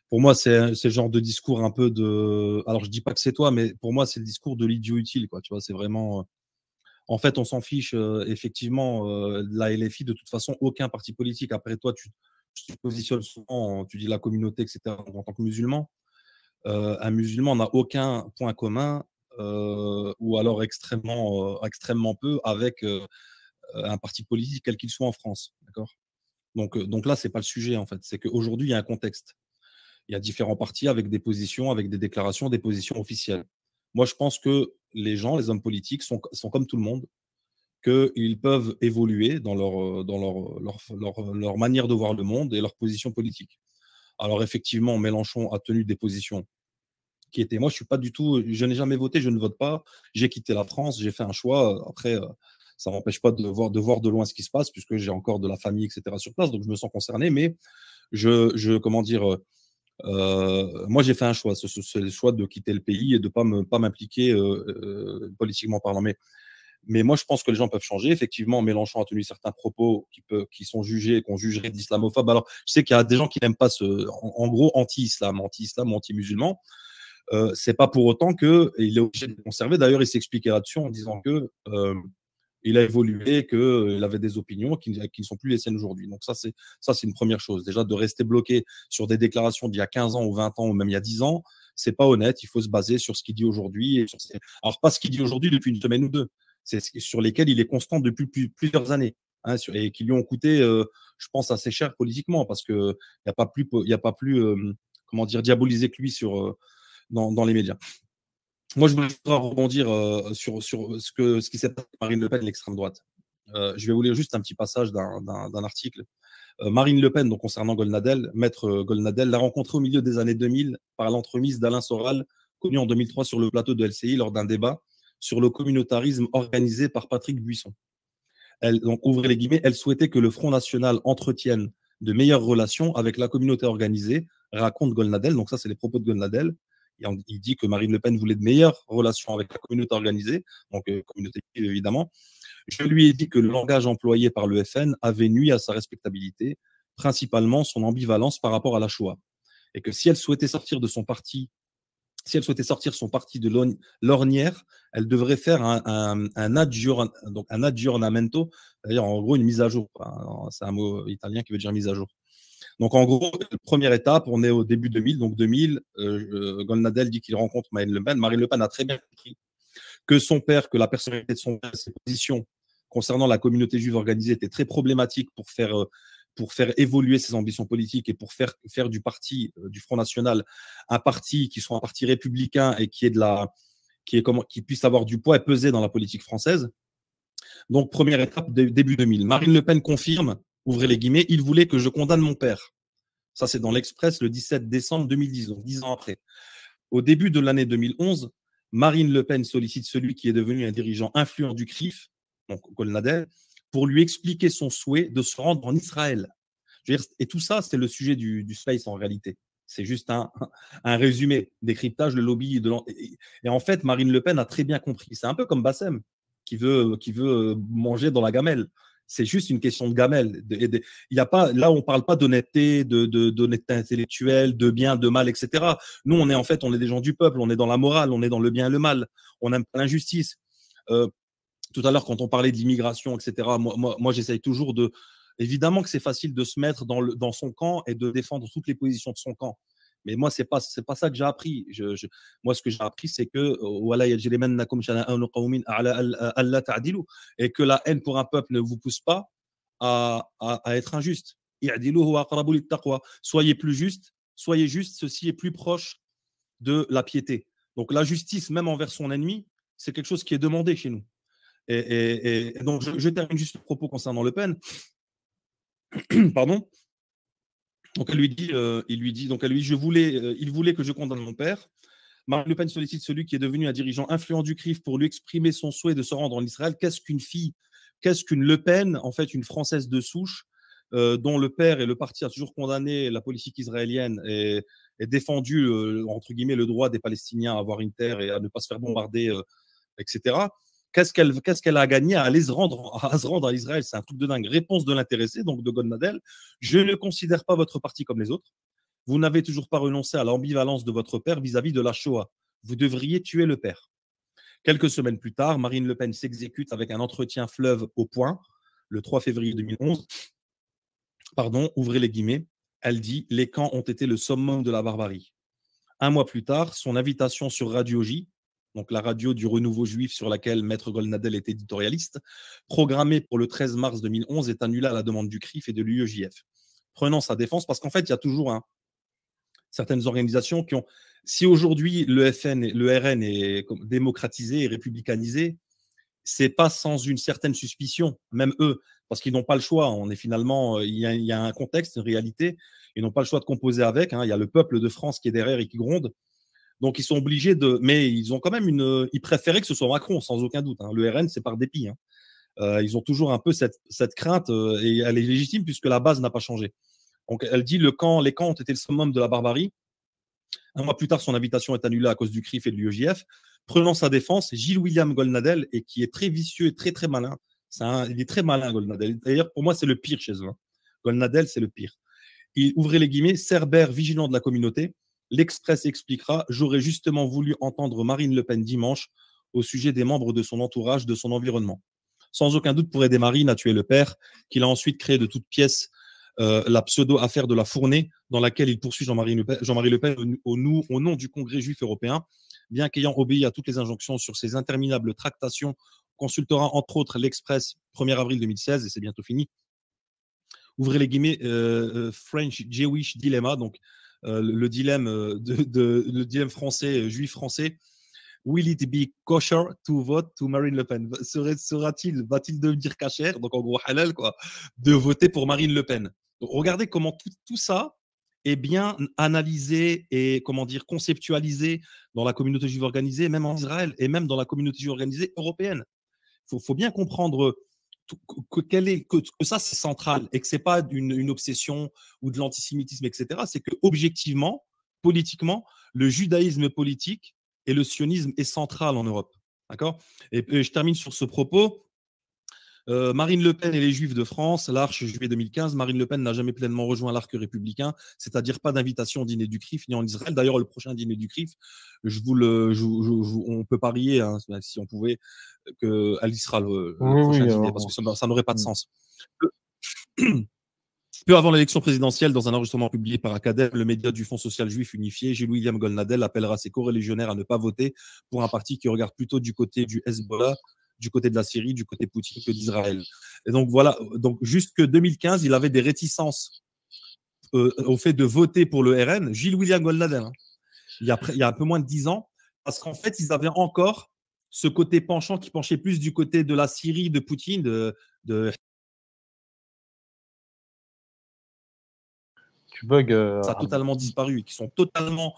pour moi, c'est le genre de discours un peu de. Alors, je dis pas que c'est toi, mais pour moi, c'est le discours de l'idiot utile, quoi. Tu vois, c'est vraiment. En fait, on s'en fiche effectivement de la LFI. De toute façon, aucun parti politique. Après, toi, tu te positionnes souvent, tu dis la communauté, etc. En tant que musulman, un musulman n'a aucun point commun. Ou alors extrêmement peu avec un parti politique quel qu'il soit en France, d'accord. Donc là, c'est pas le sujet en fait. C'est qu'aujourd'hui, il y a un contexte. Il y a différents partis avec des positions, avec des déclarations, des positions officielles. Moi, je pense que les hommes politiques sont comme tout le monde, qu'ils peuvent évoluer dans leur manière de voir le monde et leur position politique. Alors effectivement, Mélenchon a tenu des positions qui était, moi, je n'ai jamais voté, je ne vote pas, j'ai quitté la France, j'ai fait un choix. Après, ça ne m'empêche pas de voir de loin ce qui se passe, puisque j'ai encore de la famille, etc. sur place, donc je me sens concerné, mais moi, j'ai fait un choix, c'est le choix de quitter le pays et de ne pas m'impliquer politiquement parlant. Mais moi, je pense que les gens peuvent changer. Effectivement, Mélenchon a tenu certains propos qui sont jugés, qu'on jugerait d'islamophobes. Alors, je sais qu'il y a des gens qui n'aiment pas en gros, anti-islam ou anti-musulman. C'est pas pour autant qu'il est obligé de conserver. D'ailleurs, il s'expliquait là-dessus en disant que il a évolué, qu'il avait des opinions qui ne sont plus les siennes aujourd'hui. Donc ça, c'est une première chose. Déjà, de rester bloqué sur des déclarations d'il y a 15 ans ou 20 ans ou même il y a 10 ans, c'est pas honnête. Il faut se baser sur ce qu'il dit aujourd'hui. Alors, pas ce qu'il dit aujourd'hui depuis une semaine ou deux. C'est sur lesquels il est constant depuis plusieurs années. Hein, et qui lui ont coûté, je pense, assez cher politiquement parce qu'il n'y a pas plus comment dire, diabolisé que lui dans les médias. Moi, je voudrais rebondir sur ce qui s'est passé avec Marine Le Pen et l'extrême droite. Je vais vous lire juste un petit passage d'un article. Marine Le Pen, donc concernant Golnadel, maître Golnadel, l'a rencontré au milieu des années 2000 par l'entremise d'Alain Soral, connu en 2003 sur le plateau de LCI lors d'un débat sur le communautarisme organisé par Patrick Buisson. Donc, ouvrez les guillemets, elle souhaitait que le Front National entretienne de meilleures relations avec la communauté organisée, raconte Golnadel. Donc ça, c'est les propos de Golnadel. Il dit que Marine Le Pen voulait de meilleures relations avec la communauté organisée, donc communauté évidemment. Je lui ai dit que le langage employé par le FN avait nui à sa respectabilité, principalement son ambivalence par rapport à la Shoah. Et que si elle souhaitait sortir de son parti, si elle souhaitait sortir son parti de l'ornière, elle devrait faire un aggiornamento, c'est-à-dire en gros une mise à jour. C'est un mot italien qui veut dire mise à jour. Donc en gros, première étape, on est au début 2000. Donc 2000, Golnadel dit qu'il rencontre Marine Le Pen. Marine Le Pen a très bien compris que son père, que la personnalité de son père, ses positions concernant la communauté juive organisée étaient très problématiques pour faire évoluer ses ambitions politiques et pour faire du parti, du Front National, un parti qui soit un parti républicain et qui puisse avoir du poids et peser dans la politique française. Donc, première étape, début 2000. Marine Le Pen confirme, ouvrez les guillemets, il voulait que je condamne mon père. Ça, c'est dans l'Express le 17 décembre 2010, donc 10 ans après. Au début de l'année 2011, Marine Le Pen sollicite celui qui est devenu un dirigeant influent du CRIF, donc Golnadel, pour lui expliquer son souhait de se rendre en Israël. Je veux dire, et tout ça, c'est le sujet du space en réalité. C'est juste un résumé, décryptage, le lobby. Et en fait, Marine Le Pen a très bien compris. C'est un peu comme Bassem, qui veut manger dans la gamelle. C'est juste une question de gamelle. Il y a pas, là, on ne parle pas d'honnêteté, d'honnêteté intellectuelle, de bien, de mal, etc. Nous, on est des gens du peuple, on est dans la morale, on est dans le bien et le mal. On n'aime pas l'injustice. Tout à l'heure, quand on parlait de l'immigration, etc., moi j'essaye toujours de… Évidemment que c'est facile de se mettre dans son camp et de défendre toutes les positions de son camp. Mais moi, c'est pas ça que j'ai appris. Moi, ce que j'ai appris, c'est que et que la haine pour un peuple ne vous pousse pas à être injuste. Soyez plus juste, ceci est plus proche de la piété. Donc la justice, même envers son ennemi, c'est quelque chose qui est demandé chez nous. Et donc, je termine juste le propos concernant Le Pen. Pardon. Donc, il lui dit, il voulait que je condamne mon père. Marine Le Pen sollicite celui qui est devenu un dirigeant influent du CRIF pour lui exprimer son souhait de se rendre en Israël. Qu'est-ce qu'une fille? Qu'est-ce qu'une Le Pen? En fait, une Française de souche, dont le père et le parti a toujours condamné la politique israélienne et défendu, entre guillemets, le droit des Palestiniens à avoir une terre et à ne pas se faire bombarder, etc. Qu'est-ce qu'elle a gagné à aller se rendre à Israël? C'est un truc de dingue. Réponse de l'intéressé, donc de Golnadel. Je ne considère pas votre parti comme les autres. Vous n'avez toujours pas renoncé à l'ambivalence de votre père vis-à-vis de la Shoah. Vous devriez tuer le père. Quelques semaines plus tard, Marine Le Pen s'exécute avec un entretien fleuve au point, le 3 février 2011. Pardon, ouvrez les guillemets. Elle dit « Les camps ont été le summum de la barbarie ». Un mois plus tard, son invitation sur Radio J, donc la radio du renouveau juif sur laquelle Maître Golnadel est éditorialiste, programmée pour le 13 mars 2011, est annulée à la demande du CRIF et de l'UEJF. Prenant sa défense, parce qu'en fait, il y a toujours certaines organisations qui ont… Si aujourd'hui, le RN est démocratisé et républicanisé, c'est pas sans une certaine suspicion, même eux, parce qu'ils n'ont pas le choix. On est finalement… Il y a un contexte, une réalité. Ils n'ont pas le choix de composer avec. Il y a le peuple de France qui est derrière et qui gronde. Donc, ils sont obligés de… Mais ils ont quand même ils préféraient que ce soit Macron, sans aucun doute. Le RN, c'est par dépit. Ils ont toujours un peu cette crainte et elle est légitime puisque la base n'a pas changé. Donc, elle dit les camps ont été le summum de la barbarie. Un mois plus tard, son invitation est annulée à cause du CRIF et de l'UEJF. Prenant sa défense, Gilles William Golnadel, et qui est très vicieux et très, très malin. Il est très malin, Golnadel. D'ailleurs, pour moi, c'est le pire chez eux. Golnadel, c'est le pire. Il ouvrait les guillemets, Cerbère, vigilant de la communauté. L'Express expliquera « J'aurais justement voulu entendre Marine Le Pen dimanche au sujet des membres de son entourage, de son environnement. » Sans aucun doute pour aider Marine à tuer le père, qu'il a ensuite créé de toutes pièces la pseudo-affaire de la Fournée, dans laquelle il poursuit Jean-Marie Le Pen au nom du Congrès juif européen, bien qu'ayant obéi à toutes les injonctions sur ses interminables tractations, consultera entre autres l'Express 1er avril 2016, et c'est bientôt fini. Ouvrez les guillemets, French Jewish Dilemma, donc le dilemme français, juif français. Will it be kosher to vote to Marine Le Pen? Va-t-il devenir kasher, donc en gros halal, quoi, de voter pour Marine Le Pen? Donc, regardez comment tout ça est bien analysé et conceptualisé dans la communauté juive organisée, même en Israël, et même dans la communauté juive organisée européenne. Faut bien comprendre que ça, c'est central et que ce n'est pas une obsession ou de l'antisémitisme, etc. C'est que objectivement, politiquement, le judaïsme politique et le sionisme est central en Europe. D'accord ? Et je termine sur ce propos. Marine Le Pen et les Juifs de France, l'Arche, juillet 2015. Marine Le Pen n'a jamais pleinement rejoint l'arc républicain, c'est-à-dire pas d'invitation au dîner du CRIF ni en Israël. D'ailleurs, le prochain dîner du CRIF, on peut parier, hein, si on pouvait, qu'elle y sera le prochain dîner, parce que ça n'aurait pas de sens. Peu avant l'élection présidentielle, dans un enregistrement publié par Academ, le média du Fonds social juif unifié, Gilles-William Goldnadel appellera ses coreligionnaires à ne pas voter pour un parti qui regarde plutôt du côté du Hezbollah, du côté de la Syrie, du côté Poutine que d'Israël. Et donc voilà, donc jusque 2015, il avait des réticences au fait de voter pour le RN, Gilles-William Goldnadel, hein, il y a un peu moins de 10 ans, parce qu'en fait, ils avaient encore ce côté penchant qui penchait plus du côté de la Syrie, de Poutine, de Tu bugs. Ça a totalement disparu, qui sont totalement.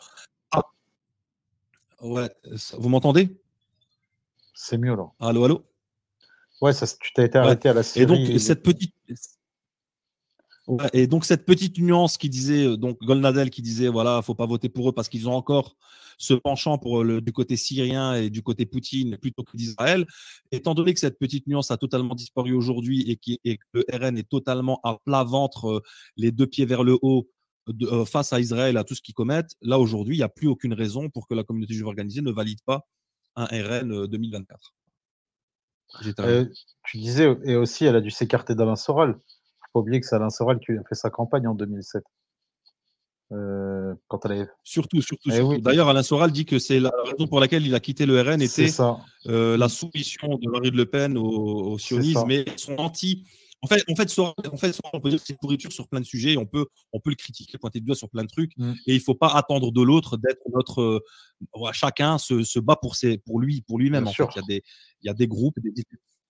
Ouais, vous m'entendez? C'est mieux là. Allô, allô? Ouais, tu t'as été arrêté à la Syrie. Et donc, cette petite nuance qui disait, donc Goldnadel qui disait, voilà, faut pas voter pour eux parce qu'ils ont encore ce penchant du côté syrien et du côté Poutine plutôt que d'Israël. Étant donné que cette petite nuance a totalement disparu aujourd'hui et que le RN est totalement à plat ventre, les deux pieds vers le haut, face à Israël, à tout ce qu'ils commettent, là aujourd'hui, il n'y a plus aucune raison pour que la communauté juive organisée ne valide pas un RN 2024. Tu disais, et aussi, elle a dû s'écarter d'Alain Soral. Il ne faut pas oublier que c'est Alain Soral qui a fait sa campagne en 2007. Quand elle avait... Surtout. Oui. D'ailleurs, Alain Soral dit que c'est la raison pour laquelle il a quitté le RN était la soumission de Marine Le Pen au sionisme et son anti. En fait, Soral, on peut dire que c'est une pourriture sur plein de sujets. On peut le critiquer, pointer du doigt sur plein de trucs. Et il ne faut pas attendre de l'autre d'être notre. Chacun se bat pour lui-même. En fait, il y a des groupes.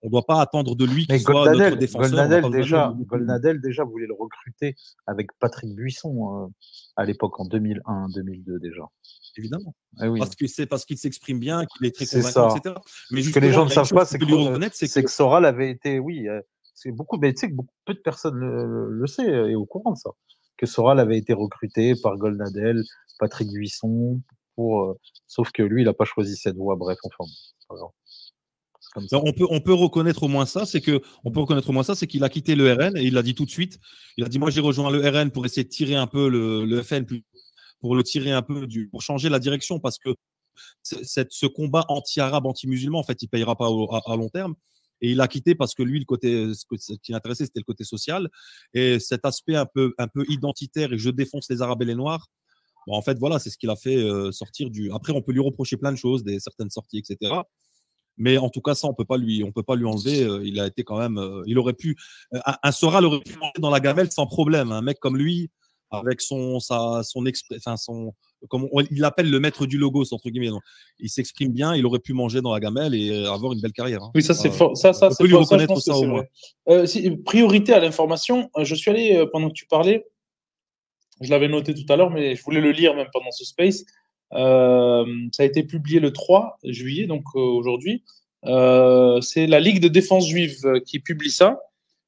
On ne doit pas attendre de lui qu'il soit notre défenseur. Goldnadel déjà voulait le recruter avec Patrick Buisson à l'époque, en 2001-2002 déjà. Évidemment. Oui. Parce qu'il s'exprime bien, qu'il est très convaincant, etc. Mais ce que les gens ne savent pas, c'est que Soral avait été, c'est beaucoup, mais tu sais que peu de personnes le savent et au courant de ça, que Soral avait été recruté par Goldnadel, Patrick Buisson, sauf que lui, il n'a pas choisi cette voie. Bref, enfin, c'est pas grave. On peut reconnaître au moins ça, c'est qu'il a quitté le RN et il l'a dit tout de suite. Il a dit moi j'ai rejoint le RN pour essayer de tirer un peu le FN, pour le tirer un peu pour changer la direction, parce que ce combat anti-arabe, anti-musulman, en fait, il payera pas à long terme. Et il a quitté parce que lui, ce qui l'intéressait, c'était le côté social et cet aspect un peu identitaire et je défonce les Arabes et les Noirs. Bon, en fait, voilà, c'est ce qu'il a fait sortir du. Après, on peut lui reprocher plein de choses, certaines sorties, etc. Mais en tout cas, ça, on peut pas lui enlever. Il a été quand même. Il aurait pu. Un Soral aurait pu manger dans la gamelle sans problème. Un mec comme lui, avec comme il l'appelle le maître du logos entre guillemets. Donc, il s'exprime bien. Il aurait pu manger dans la gamelle et avoir une belle carrière. Hein. Oui, ça c'est fort. Ça on peut lui reconnaître ça au moins. Priorité à l'information. Je suis allé pendant que tu parlais. Je l'avais noté tout à l'heure, mais je voulais le lire même pendant ce space. Ça a été publié le 3 juillet, donc aujourd'hui. C'est la Ligue de défense juive qui publie ça.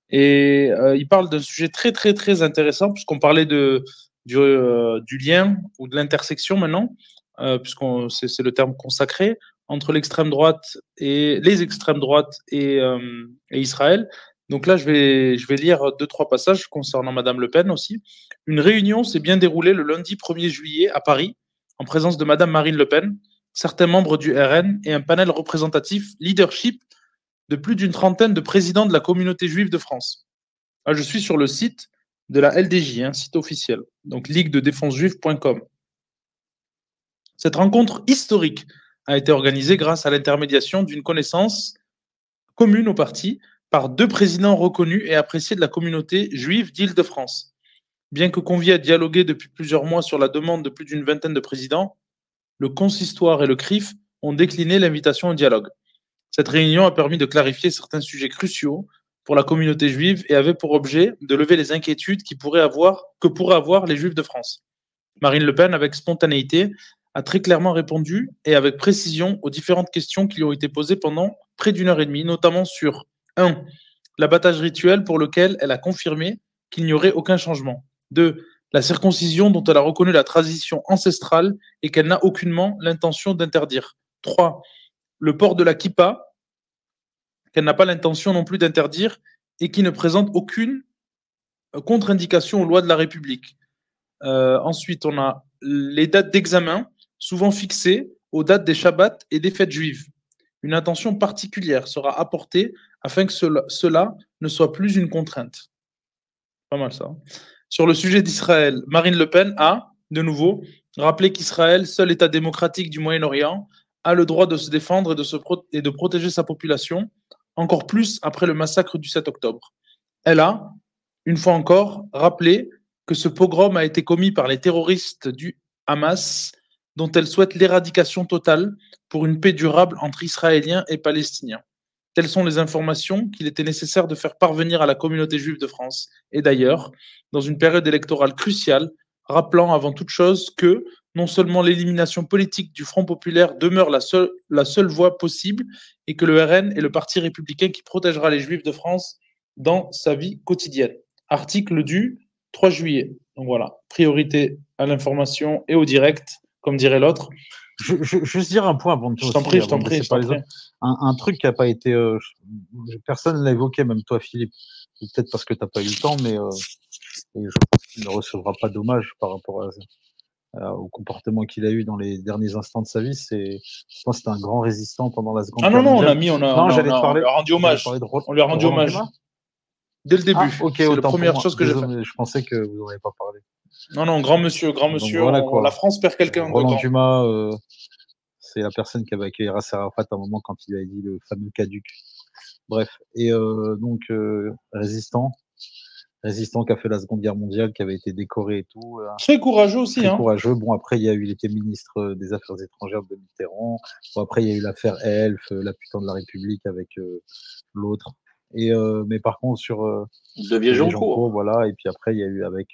Et il parle d'un sujet très, très, très intéressant, puisqu'on parlait du lien ou de l'intersection maintenant, c'est le terme consacré, entre l'extrême droite et les extrêmes droites et Israël. Donc là, je vais lire 2-3 passages concernant Madame Le Pen aussi. Une réunion s'est bien déroulée le lundi 1er juillet à Paris, en présence de Madame Marine Le Pen, certains membres du RN et un panel représentatif leadership de plus d'une trentaine de présidents de la communauté juive de France. Là, je suis sur le site de la LDJ, site officiel, donc liguededéfensejuive.com. Cette rencontre historique a été organisée grâce à l'intermédiation d'une connaissance commune au parti par 2 présidents reconnus et appréciés de la communauté juive d'Île-de-France. Bien que conviés à dialoguer depuis plusieurs mois sur la demande de plus d'une vingtaine de présidents, le consistoire et le CRIF ont décliné l'invitation au dialogue. Cette réunion a permis de clarifier certains sujets cruciaux pour la communauté juive et avait pour objet de lever les inquiétudes que pourraient avoir les Juifs de France. Marine Le Pen, avec spontanéité, a très clairement répondu et avec précision aux différentes questions qui lui ont été posées pendant près d'1 heure et demie, notamment sur 1. L'abattage rituel pour lequel elle a confirmé qu'il n'y aurait aucun changement. 2. La circoncision dont elle a reconnu la tradition ancestrale et qu'elle n'a aucunement l'intention d'interdire. 3. Le port de la kippa qu'elle n'a pas l'intention non plus d'interdire et qui ne présente aucune contre-indication aux lois de la République. Ensuite, on a les dates d'examen, souvent fixées aux dates des Shabbats et des fêtes juives. Une attention particulière sera apportée afin que cela ne soit plus une contrainte. Pas mal ça. Sur le sujet d'Israël, Marine Le Pen a, de nouveau, rappelé qu'Israël, seul État démocratique du Moyen-Orient, a le droit de se défendre et de protéger sa population, encore plus après le massacre du 7 octobre. Elle a, une fois encore, rappelé que ce pogrom a été commis par les terroristes du Hamas, dont elle souhaite l'éradication totale pour une paix durable entre Israéliens et Palestiniens. Telles sont les informations qu'il était nécessaire de faire parvenir à la communauté juive de France et d'ailleurs, dans une période électorale cruciale, rappelant avant toute chose que non seulement l'élimination politique du Front populaire demeure la seule voie possible et que le RN est le parti républicain qui protégera les Juifs de France dans sa vie quotidienne. Article du 3 juillet. Donc voilà, priorité à l'information et au direct, comme dirait l'autre. Juste dire un point avant de Je t'en prie. Un truc qui n'a pas été. Personne ne l'a évoqué, même toi, Philippe. Peut-être parce que tu n'as pas eu le temps, mais et je pense qu'il ne recevra pas d'hommage par rapport au comportement qu'il a eu dans les derniers instants de sa vie. Je pense que c'était un grand résistant pendant la Seconde Guerre mondiale. On lui a rendu hommage. On lui a rendu hommage. Dès le début. C'est la première chose que j'ai fait. Je pensais que vous n'en avez pas parlé. Non, grand monsieur. Voilà, la France perd quelqu'un. Roland Dumas, c'est la personne qui avait accueilli Yasser Arafat à un moment quand il avait dit le fameux caduc. Bref, et donc résistant qui a fait la Seconde Guerre mondiale, qui avait été décoré et tout. Très courageux aussi. Très courageux. Bon, après, il était ministre des Affaires étrangères de Mitterrand. Bon, après, il y a eu l'affaire Elf, la putain de la République avec l'autre. Mais par contre, sur de Vieux-Joncourt, voilà, et puis après, il y a eu avec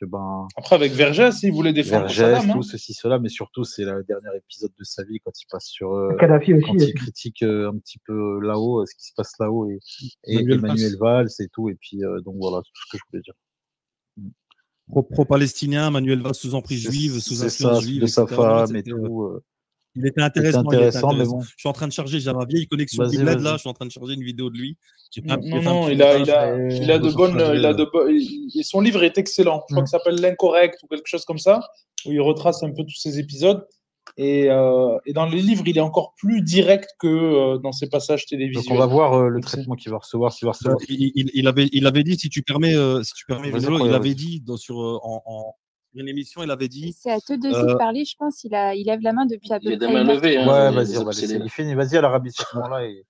après avec Vergès, il voulait défendre Saddam, tout ceci, cela, mais surtout, c'est le dernier épisode de sa vie quand il passe sur Kadhafi aussi, quand il critique un petit peu là-haut, ce qui se passe là-haut, et Emmanuel Valls et tout, et puis donc voilà, tout ce que je voulais dire. Pro-palestinien, Manuel Valls sous emprise juive, sous influence juive, de sa femme et tout. Il était intéressant, mais bon. Je suis en train de charger, j'ai ma vieille connexion Bled là, je suis en train de charger une vidéo de lui. Il a de bonnes. Son livre est excellent. Je crois que ça s'appelle L'Incorrect ou quelque chose comme ça, où il retrace un peu tous ces épisodes. Et dans les livres, il est encore plus direct que dans ses passages télévisuels. Donc on va voir le traitement qu'il va recevoir. Il avait dit, si tu permets, il avait dit en une émission, il avait dit. C'est à te de parler, je pense. Il lève la main depuis à peu près. Il est des mains levées. Ouais, vas-y, on va laisser. Il finit. Vas-y à l'Arabie à ce moment-là et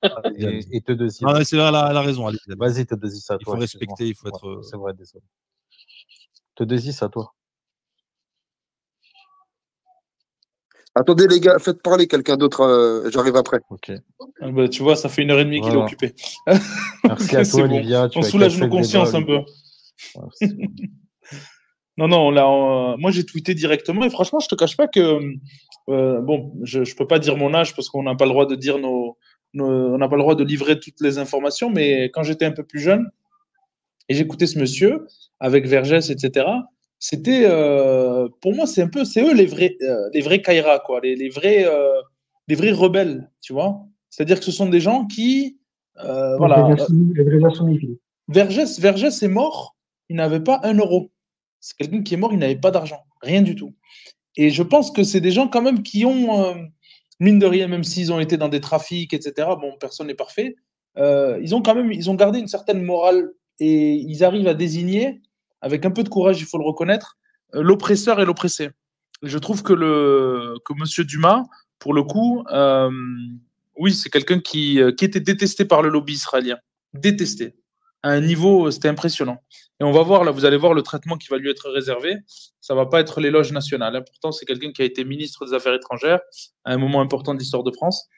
te deuxi. Ah, c'est vrai, elle a raison. Vas-y, te deuxi, ça à toi. Il faut respecter, il faut être. C'est vrai, désolé. Te deuxi, ça à toi. Attendez, les gars, faites parler quelqu'un d'autre. J'arrive après. Ok. Tu vois, ça fait 1h30 qu'il est occupé. Merci à toi, Olivia. On soulage nos consciences un peu. Non, moi j'ai tweeté directement et franchement, je te cache pas que je peux pas dire mon âge parce qu'on n'a pas le droit de dire on n'a pas le droit de livrer toutes les informations, mais quand j'étais un peu plus jeune et j'écoutais ce monsieur avec Vergès, etc., c'était pour moi c'est eux les vrais Kaira, quoi, les vrais rebelles, tu vois. C'est-à-dire que ce sont des gens qui voilà. Vergès est mort, il n'avait pas 1 euro. C'est quelqu'un qui est mort, il n'avait pas d'argent, rien du tout. Et je pense que c'est des gens quand même qui ont, mine de rien, même s'ils ont été dans des trafics, etc., bon, personne n'est parfait, ils ont gardé une certaine morale et ils arrivent à désigner, avec un peu de courage, il faut le reconnaître, l'oppresseur et l'oppressé. Et je trouve que M. Dumas, pour le coup, oui, c'est quelqu'un qui était détesté par le lobby israélien. Détesté. À un niveau, c'était impressionnant. Et on va voir, là, vous allez voir le traitement qui va lui être réservé. Ça ne va pas être l'éloge national. Pourtant, c'est quelqu'un qui a été ministre des Affaires étrangères à un moment important de l'histoire de France.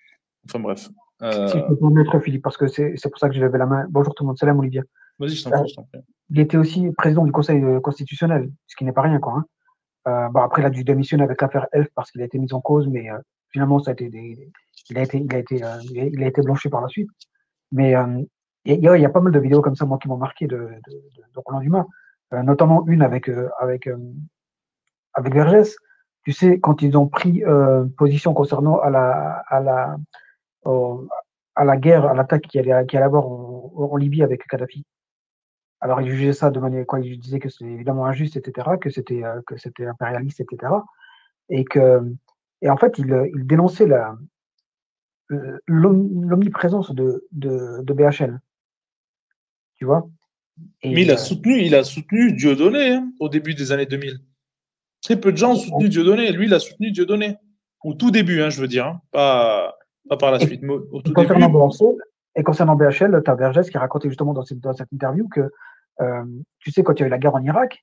Enfin bref. Si je peux te mettre, Philippe, parce que c'est pour ça que j'ai levé la main. Bonjour tout le monde, salam Olivia. Vas-y, je t'en prie. Il était aussi président du Conseil constitutionnel, ce qui n'est pas rien, quoi. Après, il a dû démissionner avec l'affaire Elf parce qu'il a été mis en cause, mais finalement, ça a été il a été blanchi par la suite. Mais il y a pas mal de vidéos comme ça, moi, qui m'ont marqué de Roland Dumas, notamment une avec Vergès. Tu sais, quand ils ont pris position concernant à à la guerre, à l'attaque qu'il allait avoir en Libye avec Kadhafi. Alors, il jugeait ça de manière, quoi, il disait que c'était évidemment injuste, etc., que c'était impérialiste, etc., et en fait, il dénonçait l'omniprésence de BHL, tu vois. Mais il a soutenu Dieudonné hein, au début des années 2000. Très peu de gens ont soutenu Dieudonné. Lui, il a soutenu Dieudonné. Au tout début, hein, je veux dire. Hein. Pas par la suite. Mais au tout début. Et concernant BHL, tu as Vergès qui racontait justement dans cette interview que, tu sais, quand il y a eu la guerre en Irak,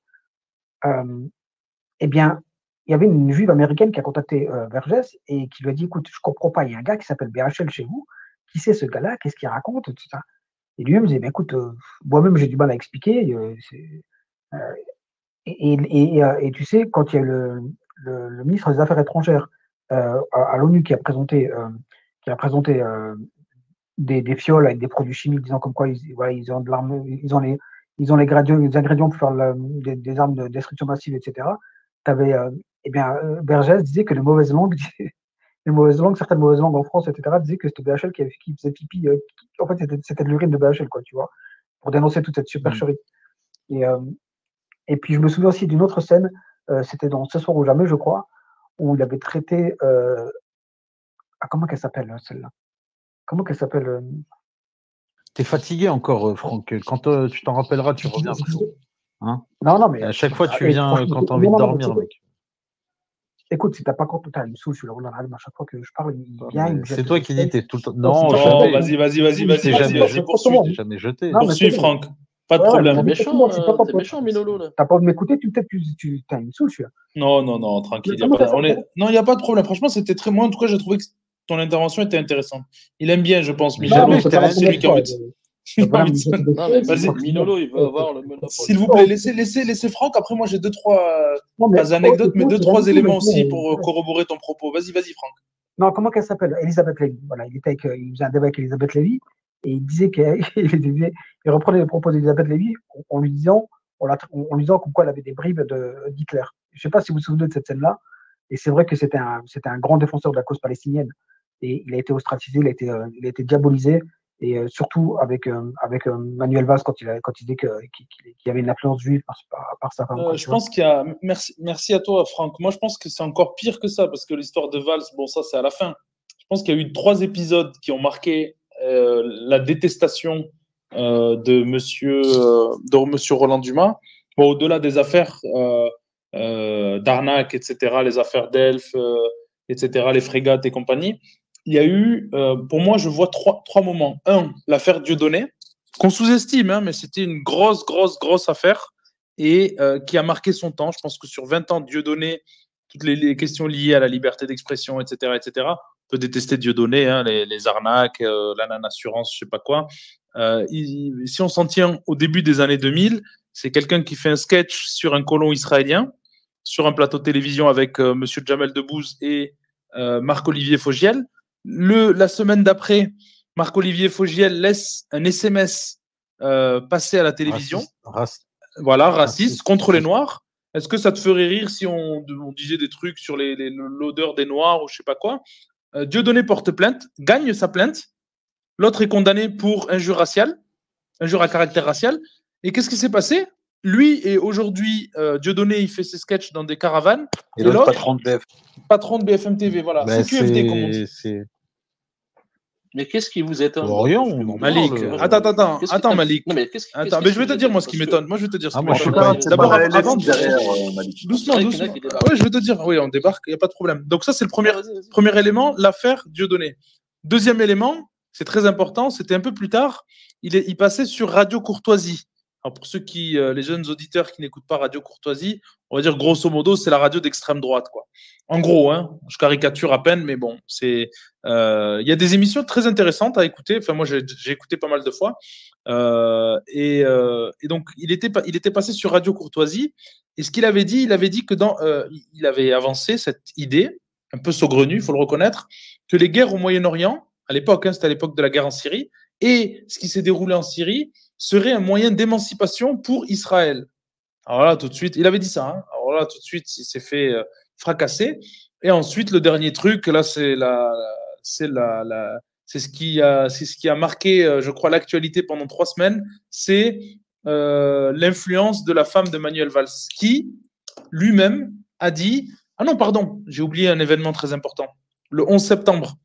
eh bien, il y avait une juive américaine qui a contacté Vergès et qui lui a dit, écoute, je comprends pas, il y a un gars qui s'appelle BHL chez vous. Qui c'est ce gars-là? Qu'est-ce qu'il raconte, etc. Et lui-même disait, ben, écoute, moi-même j'ai du mal à expliquer. Et tu sais, quand il y a le ministre des Affaires étrangères à l'ONU qui a présenté des fioles avec des produits chimiques disant comme quoi ils ont de l'arme, ils ont les ingrédients pour faire des armes de destruction massive, etc. Vergès disait que certaines mauvaises langues en France, etc., disaient que c'était BHL qui faisait pipi. En fait, c'était de l'urine de BHL, quoi, tu vois, pour dénoncer toute cette supercherie. Et puis, je me souviens aussi d'une autre scène, c'était dans Ce soir ou jamais, je crois, où il avait traité. Comment qu'elle s'appelle, celle-là? Comment qu'elle s'appelle? T'es fatigué encore, Franck. Quand tu t'en rappelleras, tu reviens. Hein? Non, mais. À chaque fois, tu viens quand t'as envie de dormir, mec. Écoute, si t'as pas compris, il me saule, je suis là, à chaque fois que je parle, il vient. C'est toi qui dis, t'es tout le temps. Non, vas-y. Poursuis. Jamais jeté. Poursuis, Franck. Pas de problème. T'es méchant, Minolo, là. T'as pas envie de m'écouter, tu me saoules, je suis là. Non, tranquille. Non, il n'y a pas de problème. Franchement, c'était très. Moi, en tout cas, j'ai trouvé que ton intervention était intéressante. Il aime bien, je pense, Michel. C'est lui qui a envie de. Vas-y, Minolo, il veut avoir le monopole. S'il vous plaît, laissez Franck. Après, moi, j'ai deux, trois anecdotes, mais deux, trois éléments aussi pour corroborer ton propos. Vas-y, Franck. Non, comment qu'elle s'appelle? Elisabeth Lévy. Voilà, il faisait un débat avec Elisabeth Lévy et il disait il reprenait les propos d'Elisabeth Lévy en lui disant comme quoi elle avait des bribes d'Hitler. Je ne sais pas si vous vous souvenez de cette scène-là. Et c'est vrai que c'était un grand défenseur de la cause palestinienne. Et il a été ostracisé, il a été diabolisé. Et surtout avec Manuel Valls quand il disait qu'il y avait une influence juive par sa femme. Je pense qu'il y a. Merci à toi, Franck. Moi, je pense que c'est encore pire que ça, parce que l'histoire de Valls, bon, ça, c'est à la fin. Je pense qu'il y a eu 3 épisodes qui ont marqué la détestation de monsieur Roland Dumas. Bon, au-delà des affaires d'arnaque, etc., les affaires d'Elf, etc., les frégates et compagnie. Il y a eu, pour moi, je vois trois moments. Un, l'affaire Dieudonné, qu'on sous-estime, hein, mais c'était une grosse affaire et qui a marqué son temps. Je pense que sur 20 ans, Dieudonné, toutes les questions liées à la liberté d'expression, etc., on peut détester Dieudonné, hein, les arnaques, la non-assurance, je ne sais pas quoi. Si on s'en tient au début des années 2000, c'est quelqu'un qui fait un sketch sur un colon israélien, sur un plateau de télévision avec monsieur Jamel Debbouze et Marc-Olivier Fogiel. La semaine d'après, Marc-Olivier Fogiel laisse un SMS passer à la télévision. Raciste contre les Noirs. Est-ce que ça te ferait rire si on disait des trucs sur l'odeur des Noirs ou je sais pas quoi? Dieudonné porte plainte, gagne sa plainte. L'autre est condamné pour injure à caractère racial. Et qu'est-ce qui s'est passé? Lui et aujourd'hui, Dieudonné, il fait ses sketchs dans des caravanes. Et l'autre, patron de BFM TV, voilà. Ben, c'est QFD, comme on dit. Mais qu'est-ce qui vous étonne? Rien. Malik, attends, Malik. Attends, mais je vais te dire, moi, ce qui m'étonne. Moi, je vais te dire ce qui m'étonne. D'abord, avant doucement. Oui, je vais te dire. Oui, on débarque, il n'y a pas de problème. Donc, ça, c'est le premier élément, l'affaire Dieudonné. Deuxième élément, c'est très important, c'était un peu plus tard, il passait sur Radio Courtoisie. Alors, pour ceux les jeunes auditeurs qui n'écoutent pas Radio Courtoisie, on va dire grosso modo, c'est la radio d'extrême droite, quoi. En gros, hein, je caricature à peine, mais bon, il y a des émissions très intéressantes à écouter. Enfin, moi, j'ai écouté pas mal de fois. Et donc, il était passé sur Radio Courtoisie. Et ce qu'il avait dit, il avait dit que il avait avancé cette idée, un peu saugrenue, il faut le reconnaître, que les guerres au Moyen-Orient, à l'époque, hein, c'était à l'époque de la guerre en Syrie, et ce qui s'est déroulé en Syrie serait un moyen d'émancipation pour Israël. Alors là, tout de suite, il avait dit ça. Hein. Alors là, tout de suite, il s'est fait fracasser. Et ensuite, le dernier truc, là, c'est c'est ce qui a marqué, je crois, l'actualité pendant 3 semaines, c'est l'influence de la femme de Manuel Valls, qui lui-même a dit, ah non, pardon, j'ai oublié un événement très important, le 11 septembre.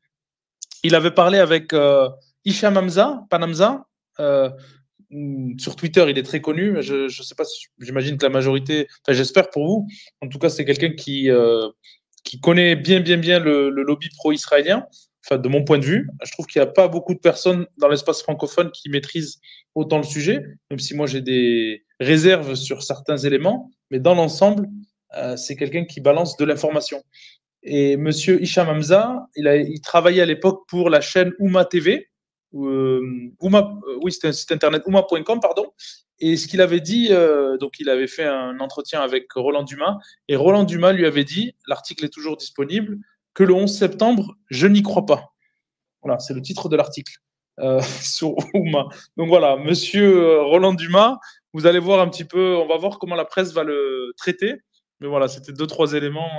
Il avait parlé avec Hicham Hamza, Panamza, sur Twitter, il est très connu. Je ne sais pas, j'imagine que la majorité, enfin j'espère pour vous, en tout cas c'est quelqu'un qui connaît bien le lobby pro-israélien, enfin de mon point de vue. Je trouve qu'il n'y a pas beaucoup de personnes dans l'espace francophone qui maîtrisent autant le sujet, même si moi j'ai des réserves sur certains éléments, mais dans l'ensemble, c'est quelqu'un qui balance de l'information. Et monsieur Hicham Hamza, il travaillait à l'époque pour la chaîne Ouma TV, oui, c'était un site internet, ouma.com, pardon. Et ce qu'il avait dit, donc il avait fait un entretien avec Roland Dumas, et Roland Dumas lui avait dit, l'article est toujours disponible, que le 11 septembre, je n'y crois pas. Voilà, c'est le titre de l'article sur Ouma. Donc voilà, monsieur Roland Dumas, vous allez voir un petit peu, on va voir comment la presse va le traiter. Mais voilà, c'était 2-3 éléments,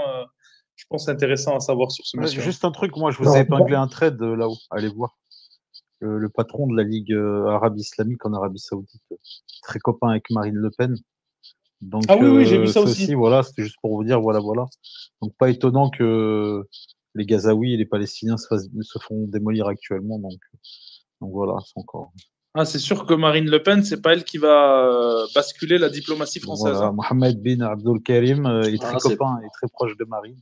je pense, intéressants à savoir sur ce monsieur. Juste un truc, moi je vous ai épinglé un trade là-haut, allez voir. Le patron de la Ligue arabe islamique en Arabie Saoudite, très copain avec Marine Le Pen. Donc, ah oui, j'ai vu ça aussi. Voilà, c'était juste pour vous dire, voilà. Donc, pas étonnant que les Gazaouis et les Palestiniens se font démolir actuellement. Donc voilà, c'est encore. Ah, c'est sûr que Marine Le Pen, c'est pas elle qui va basculer la diplomatie française. Voilà, Mohamed bin Abdul Karim est très copain et très proche de Marine.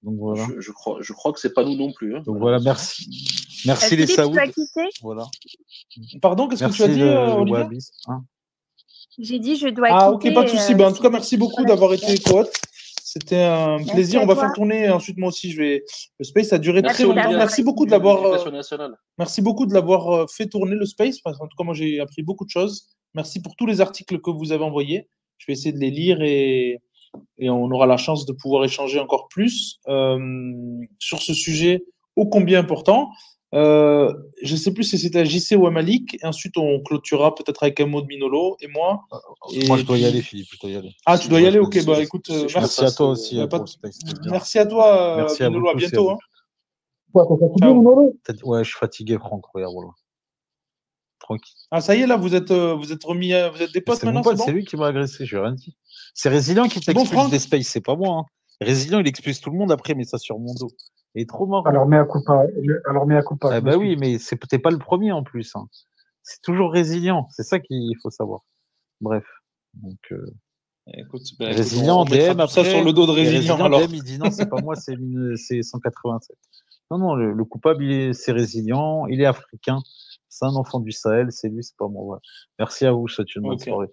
Donc voilà. Je crois que c'est pas nous non plus. Hein. Donc voilà, merci. Merci les Saouds. Voilà. Pardon, qu'est-ce que tu as dit, Olivier J'ai dit je dois quitter. Ah ok, pas de souci. En tout cas, merci beaucoup d'avoir été co-hôte. C'était un plaisir. On va faire tourner ensuite moi aussi. Le space a duré très longtemps. Merci beaucoup de l'avoir. Merci beaucoup de l'avoir fait tourner le space. En tout cas, moi j'ai appris beaucoup de choses. Merci pour tous les articles que vous avez envoyés. Je vais essayer de les lire et on aura la chance de pouvoir échanger encore plus sur ce sujet ô combien important. Je ne sais plus si c'était à JC ou à Malik. Et ensuite, on clôturera peut-être avec un mot de Minolo et moi. Moi, je dois y aller, Philippe. Je dois y aller. Ah, tu dois y aller. Ok, bah écoute, merci à toi aussi. Merci à toi, merci Minolo. À bientôt. Ouais, je suis fatigué, Franck. Regarde, voilà. Tranquille. Ah, ça y est, là, vous êtes remis, vous êtes des potes maintenant. C'est lui qui m'a agressé. Je n'ai rien dit. C'est Résilient qui t'expulse des spaces, c'est pas moi. Hein. Résilient, il expulse tout le monde après, mais ça sur mon dos. Il est trop marrant. Alors, mea culpa. Ah bah oui, mais t'es pas le premier en plus. Hein. C'est toujours Résilient. C'est ça qu'il faut savoir. Bref. Donc, écoute, Résilient, DM, après. Ça sur le dos de Résilient. Alors. DM, il dit non, c'est pas moi, c'est 187. Non, le coupable, c'est Résilient. Il est africain. C'est un enfant du Sahel. C'est lui, c'est pas moi. Ouais. Merci à vous. Je souhaite une bonne soirée.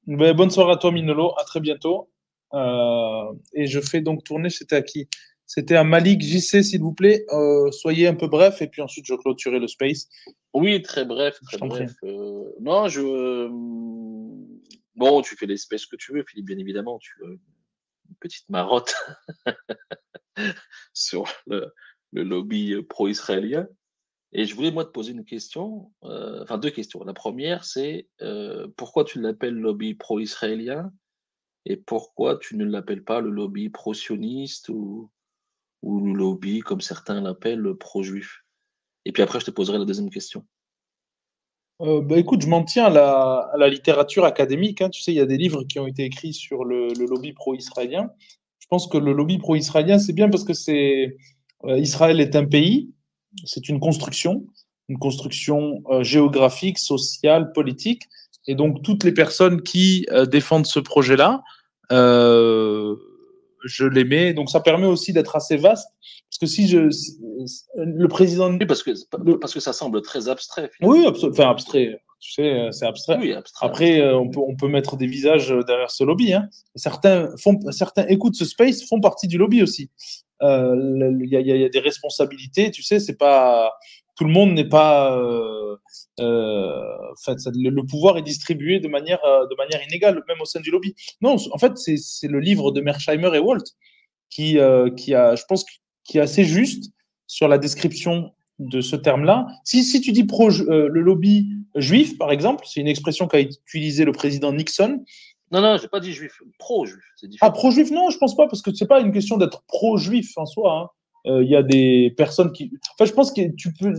Bonne soirée à toi, Minolo. À très bientôt. Et je fais donc tourner. C'était à qui? C'était à Malik JC, s'il vous plaît. Soyez un peu bref et puis ensuite je clôturerai le space. Oui, très bref. Non, bon, tu fais les spaces que tu veux, Philippe, bien évidemment. Tu veux une petite marotte sur le lobby pro-israélien. Et je voulais, moi, te poser une question, enfin 2 questions. La première, c'est pourquoi tu l'appelles lobby pro-israélien et pourquoi tu ne l'appelles pas le lobby pro-sioniste ou le lobby, comme certains l'appellent, pro-juif. Et puis après, je te poserai la deuxième question. Écoute, je m'en tiens à la littérature académique. Hein. Tu sais, il y a des livres qui ont été écrits sur le lobby pro-israélien. Je pense que le lobby pro-israélien, c'est bien parce que Israël est un pays, c'est une construction géographique, sociale, politique. Et donc, toutes les personnes qui défendent ce projet-là, je les mets. Donc, ça permet aussi d'être assez vaste. Parce que si le président. Oui, parce que ça semble très abstrait. Oui, abstrait. Tu sais, c'est abstrait. Oui, abstrait. Après, on peut mettre des visages derrière ce lobby. Hein. Certains écoutent ce space, font partie du lobby aussi. Il y a des responsabilités. Tu sais, c'est pas. Tout le monde n'est pas. Le pouvoir est distribué de manière inégale, même au sein du lobby. Non, en fait, c'est le livre de Mersheimer et Walt qui je pense, qui est assez juste sur la description de ce terme-là. Si tu dis le lobby juif, par exemple, c'est une expression qu'a utilisée le président Nixon. Non, j'ai pas dit juif, pro-juif. C'est différent. Ah, pro-juif, non, je pense pas, parce que c'est pas une question d'être pro-juif en soi. Il y a des personnes qui. Enfin, je pense que tu peux.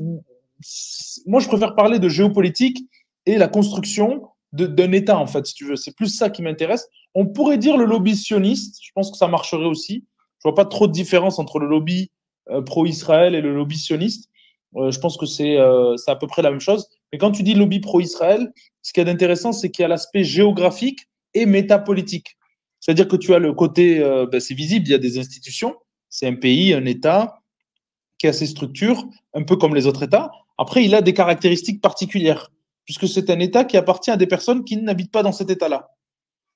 moi, je préfère parler de géopolitique et la construction d'un État, en fait, si tu veux. C'est plus ça qui m'intéresse. On pourrait dire le lobby sioniste. Je pense que ça marcherait aussi. Je vois pas trop de différence entre le lobby pro-Israël et le lobby sioniste. Je pense que c'est à peu près la même chose. Mais quand tu dis lobby pro-Israël, ce qui est intéressant, c'est qu'il y a l'aspect géographique et métapolitique. C'est-à-dire que tu as le côté, c'est visible, il y a des institutions, c'est un pays, un État qui a ses structures, un peu comme les autres États. Après, il a des caractéristiques particulières, puisque c'est un État qui appartient à des personnes qui n'habitent pas dans cet État-là.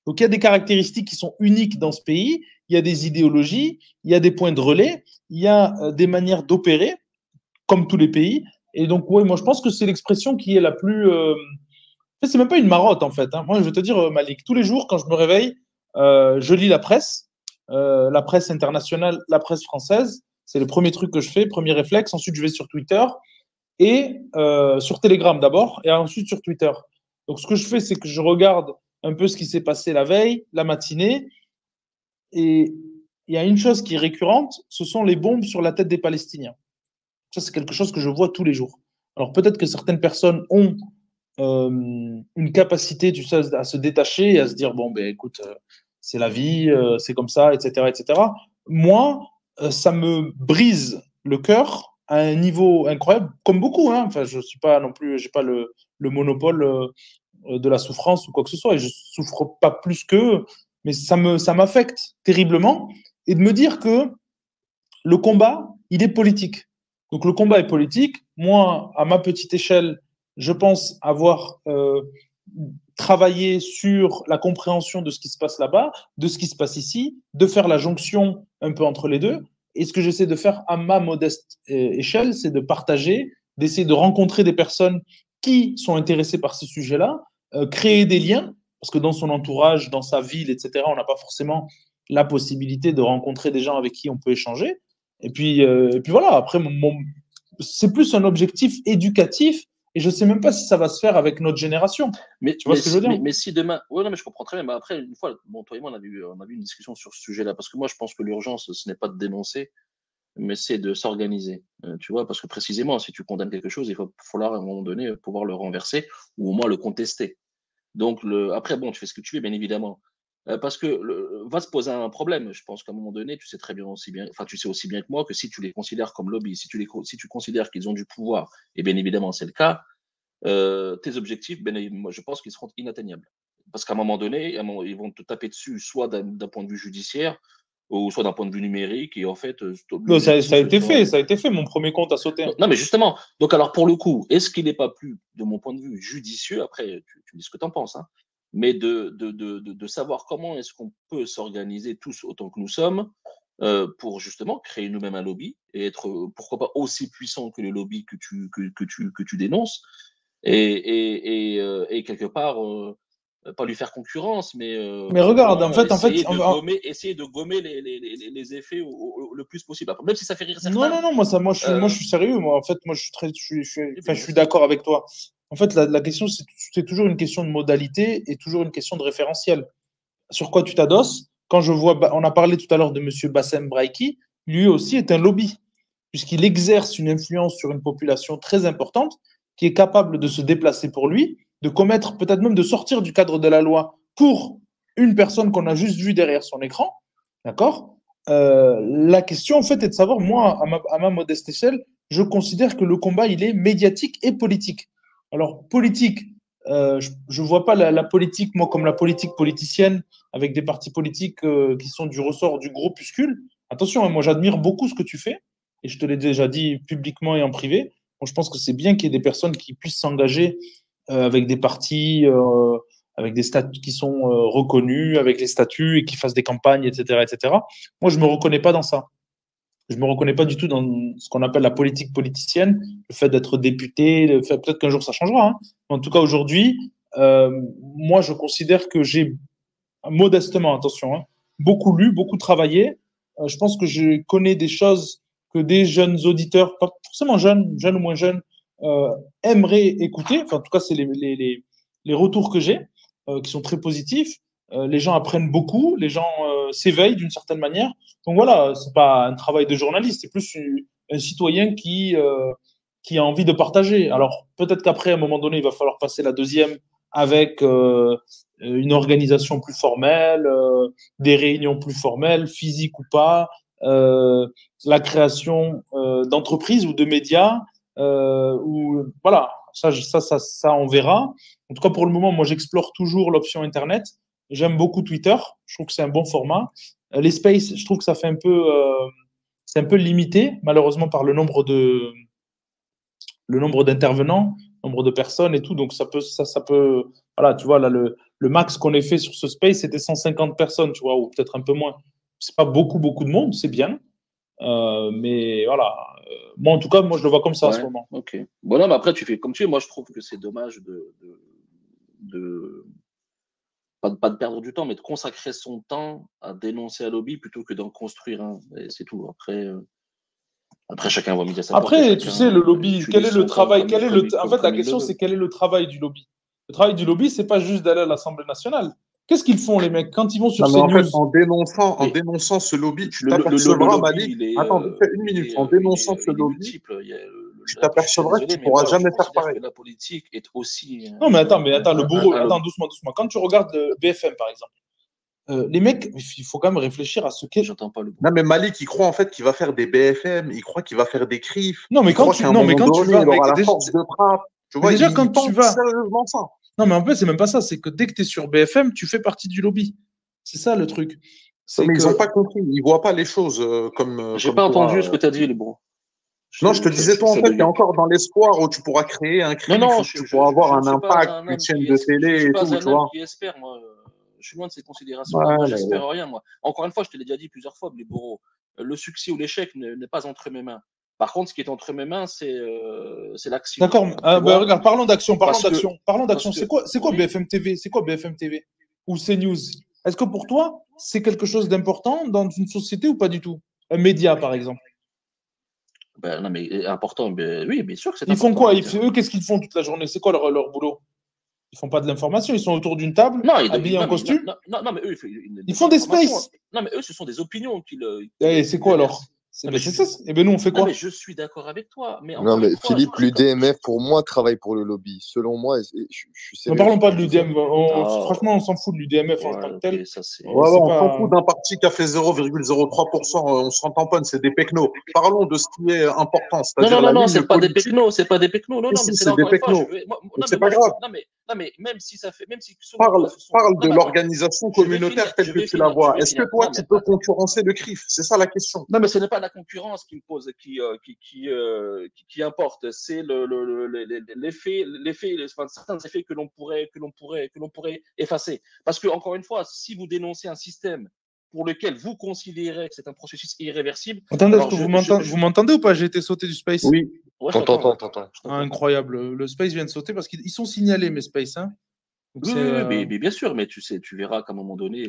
Donc, il y a des caractéristiques qui sont uniques dans ce pays, il y a des idéologies, il y a des points de relais, il y a des manières d'opérer, comme tous les pays. Et donc, oui, moi, je pense que c'est l'expression qui est la plus... c'est même pas une marotte, en fait. Moi, je vais te dire, Malik, tous les jours, quand je me réveille, je lis la presse internationale, la presse française. C'est le premier truc que je fais, premier réflexe. Ensuite, je vais sur Twitter et sur Telegram d'abord, et ensuite sur Twitter. Donc, ce que je fais, c'est que je regarde un peu ce qui s'est passé la veille, la matinée. Et il y a une chose qui est récurrente, ce sont les bombes sur la tête des Palestiniens. Ça, c'est quelque chose que je vois tous les jours. Alors, peut-être que certaines personnes ont une capacité, tu sais, à se détacher et à se dire, bon, ben écoute, c'est la vie, c'est comme ça, etc., etc. Moi, ça me brise le cœur à un niveau incroyable, comme beaucoup, hein. Enfin, je suis pas non plus, j'ai pas le monopole de la souffrance ou quoi que ce soit, et je souffre pas plus qu'eux, mais ça m'affecte terriblement, et de me dire que le combat, il est politique. Donc le combat est politique. Moi, à ma petite échelle, je pense avoir travaillé sur la compréhension de ce qui se passe là-bas, de ce qui se passe ici, de faire la jonction un peu entre les deux. Et ce que j'essaie de faire à ma modeste échelle, c'est de partager, d'essayer de rencontrer des personnes qui sont intéressées par ces sujets-là, créer des liens, parce que dans son entourage, dans sa ville, etc., on n'a pas forcément la possibilité de rencontrer des gens avec qui on peut échanger. Et puis voilà, après, c'est plus un objectif éducatif, et je ne sais même pas si ça va se faire avec notre génération. Mais, tu vois ce que je veux dire? Mais si demain. Oui, non, mais je comprends très bien. Mais après, une fois, bon, toi et moi, on a eu une discussion sur ce sujet-là, parce que moi, je pense que l'urgence, ce n'est pas de dénoncer, mais c'est de s'organiser. Tu vois, parce que précisément, si tu condamnes quelque chose, il va falloir à un moment donné pouvoir le renverser ou au moins le contester. Donc, après, bon, tu fais ce que tu veux, bien évidemment. Parce que va se poser un problème. Je pense qu'à un moment donné, tu sais très bien aussi bien, enfin, tu sais aussi bien que moi que si tu les considères comme lobby, si tu considères qu'ils ont du pouvoir, et bien évidemment c'est le cas, tes objectifs, moi, je pense qu'ils seront inatteignables. Parce qu'à un moment donné, ils vont te taper dessus, soit d'un point de vue judiciaire, ou soit d'un point de vue numérique, et en fait, non, ça a été fait, ça a été fait. Mon premier compte a sauté. Non, mais justement. Donc, alors, pour le coup, est-ce qu'il n'est pas plus, de mon point de vue, judicieux, après, tu dis ce que tu en penses, hein, mais de savoir comment est-ce qu'on peut s'organiser tous autant que nous sommes pour justement créer nous-mêmes un lobby et être, pourquoi pas, aussi puissant que le lobby que tu dénonces et quelque part, pas lui faire concurrence, mais regarde, en fait, essayer de gommer les effets le plus possible. Après, même si ça fait rire certains. Non, moi je suis sérieux. Moi, en fait, moi, je suis d'accord avec toi. En fait, la question, c'est toujours une question de modalité et toujours une question de référentiel. Sur quoi tu t'adosses? Quand je vois, on a parlé tout à l'heure de M. Bassem Braiki, lui aussi est un lobby, puisqu'il exerce une influence sur une population très importante qui est capable de se déplacer pour lui, de commettre, peut-être même de sortir du cadre de la loi pour une personne qu'on a juste vue derrière son écran. D'accord? La question, en fait, est de savoir, moi, à ma modeste échelle, je considère que le combat, il est médiatique et politique. Alors, politique, je ne vois pas la politique, moi, comme la politique politicienne, avec des partis politiques qui sont du ressort du groupuscule. Attention, hein, moi, j'admire beaucoup ce que tu fais, et je te l'ai déjà dit publiquement et en privé. Moi, je pense que c'est bien qu'il y ait des personnes qui puissent s'engager avec des partis, avec des statuts qui sont reconnus, avec les statuts, et qui fassent des campagnes, etc., etc. Moi, je ne me reconnais pas dans ça. Je ne me reconnais pas du tout dans ce qu'on appelle la politique politicienne, le fait d'être député, peut-être qu'un jour ça changera. Hein. En tout cas, aujourd'hui, moi, je considère que j'ai, modestement, attention, hein, beaucoup lu, beaucoup travaillé. Je pense que je connais des choses que des jeunes auditeurs, pas forcément jeunes ou moins jeunes, aimeraient écouter. Enfin, en tout cas, c'est les retours que j'ai, qui sont très positifs. Les gens apprennent beaucoup, les gens s'éveillent d'une certaine manière. Donc voilà, c'est pas un travail de journaliste, c'est plus un citoyen qui qui a envie de partager. Alors, peut-être qu'après, à un moment donné, il va falloir passer la deuxième avec une organisation plus formelle, des réunions plus formelles, physiques ou pas, la création d'entreprises ou de médias, ou voilà, ça, on verra. En tout cas, pour le moment, moi, j'explore toujours l'option Internet. J'aime beaucoup Twitter. Je trouve que c'est un bon format. Les spaces, je trouve que ça fait c'est un peu limité, malheureusement, par le nombre d'intervenants, nombre de personnes et tout. Donc, ça peut, voilà, tu vois, là, le max qu'on ait fait sur ce space, c'était 150 personnes, tu vois, ou peut-être un peu moins. C'est pas beaucoup de monde, c'est bien. Mais voilà. Moi, en tout cas, moi, je le vois comme ça en ce moment. Ok. Bon, non, mais après, tu fais comme tu veux. Moi, je trouve que c'est dommage pas de perdre du temps, mais de consacrer son temps à dénoncer un lobby plutôt que d'en construire un. Et c'est tout. Après, chacun va midi à sa porte. Après, tu sais, le lobby, quel est le travail En fait, la question, c'est quel est le travail du lobby? Le travail du lobby, c'est pas juste d'aller à l'Assemblée nationale. Qu'est-ce qu'ils font, les mecs, quand ils vont sur CNews? En fait, en dénonçant ce lobby, tu t'apercevras, Malik. Attends, une minute. En dénonçant ce lobby, tu t'apercevras que tu ne pourras jamais faire pareil. La politique est aussi. Non, mais attends, le bourreau. Attends, doucement. Quand tu regardes le BFM, par exemple, les mecs, il faut quand même réfléchir à ce qu'est. J'entends pas le bourreau. Non, mais Malik, il croit en fait qu'il va faire des BFM, il croit qu'il va faire des CRIF. Non, mais quand tu vas. Il aura la force de frappe. Tu vois, déjà, quand tu vas. Sérieusement ça. Non, mais en fait, c'est même pas ça. C'est que dès que tu es sur BFM, tu fais partie du lobby. C'est ça le truc. Mais ils n'ont pas compris. Ils ne voient pas les choses comme. J'ai pas entendu ce que tu as dit, le bourreau. Non, je te disais, toi, en fait, tu es encore dans l'espoir où tu pourras créer un CRIF, tu pourras avoir un impact, une chaîne de télé et tout, tu vois. Qui espère, moi. Je suis loin de ces considérations. Moi, j'espère rien, moi. Encore une fois, je te l'ai déjà dit plusieurs fois, les bourreaux. Le succès ou l'échec n'est pas entre mes mains. Par contre, ce qui est entre mes mains, c'est l'action. D'accord. Regarde, parlons d'action. C'est quoi BFM TV? C'est quoi BFM TV ou CNews? Est-ce que pour toi, c'est quelque chose d'important dans une société ou pas du tout? Un média, par exemple. Ben, non, mais important, oui, bien sûr que c'est important. Ils font quoi? Eux, qu'est-ce qu'ils font toute la journée? C'est quoi leur boulot? Ils font pas de l'information, ils sont autour d'une table, habillés en costume. Non, mais eux, ils font des spaces. Non, mais eux, ce sont des opinions c'est quoi alors? C'est ça. Et ben nous, on fait quoi? Mais je suis d'accord avec toi. Mais Philippe, l'UDMF, pour moi, travaille pour le lobby. Selon moi, je suis sérieux. Ne parlons pas de l'UDMF. Franchement, on s'en fout de l'UDMF en tant que tel. On s'en fout d'un parti qui a fait 0,03%. On s'en tamponne, c'est des pecnos. Parlons de ce qui est important. Non, c'est pas des pecnos. C'est pas des pecnos. Non, mais c'est des pecnos. C'est pas grave. Non, mais même si ça fait. Parle de l'organisation communautaire telle que tu la vois. Est-ce que toi, tu peux concurrencer le CRIF? C'est ça la question. Non, mais ce n'est pas la concurrence qui me pose, qui importe. C'est certains effets que l'on pourrait effacer. Parce que, encore une fois, si vous dénoncez un système pour lequel vous considérez que c'est un processus irréversible. Attendez, est-ce que vous m'entendez ou pas? J'ai été sauté du space. Oui. Ouais, t'entends. Incroyable. Le space vient de sauter parce qu'ils sont signalés, mes space. Hein. Oui, mais bien sûr, mais tu verras qu'à un moment donné.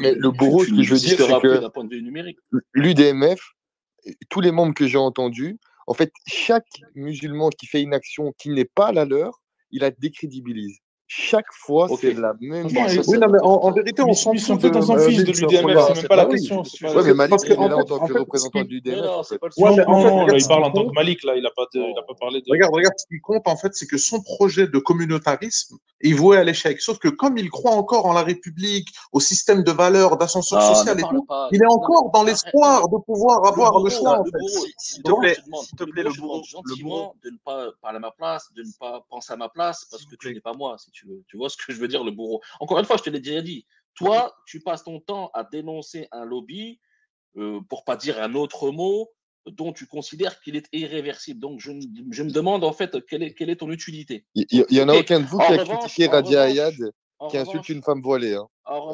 Mais le bourreau, ce que je veux dire, c'est que d'un point de vue numérique. L'UDMF, tous les membres que j'ai entendus, en fait, chaque musulman qui fait une action qui n'est pas la leur, il la décrédibilise. Chaque fois, c'est la même chose. Oui, non, mais en vérité, on s'en fiche de l'UDMF, c'est même pas la question. Oui, mais Malik, il est là en tant que représentant de l'UDMF. Non, il parle en tant que Malik, là, il n'a pas parlé de. Regarde, ce qui compte, en fait, c'est que son projet de communautarisme est voué à l'échec. Sauf que comme il croit encore en la République, au système de valeurs, d'ascenseur social et tout, il est encore dans l'espoir de pouvoir avoir le choix, en fait. S'il te plaît, le bourreau, gentiment de ne pas parler à ma place, de ne pas penser à ma place, parce que tu n'es pas moi, si tu veux. Tu vois ce que je veux dire, le bourreau. Encore une fois, je te l'ai déjà dit. Toi, tu passes ton temps à dénoncer un lobby, pour pas dire un autre mot, dont tu considères qu'il est irréversible. Donc, je me demande en fait quelle est ton utilité. Il n'y en a aucun de vous qui a critiqué Radia Ayad, qui insulte une femme voilée. Hein.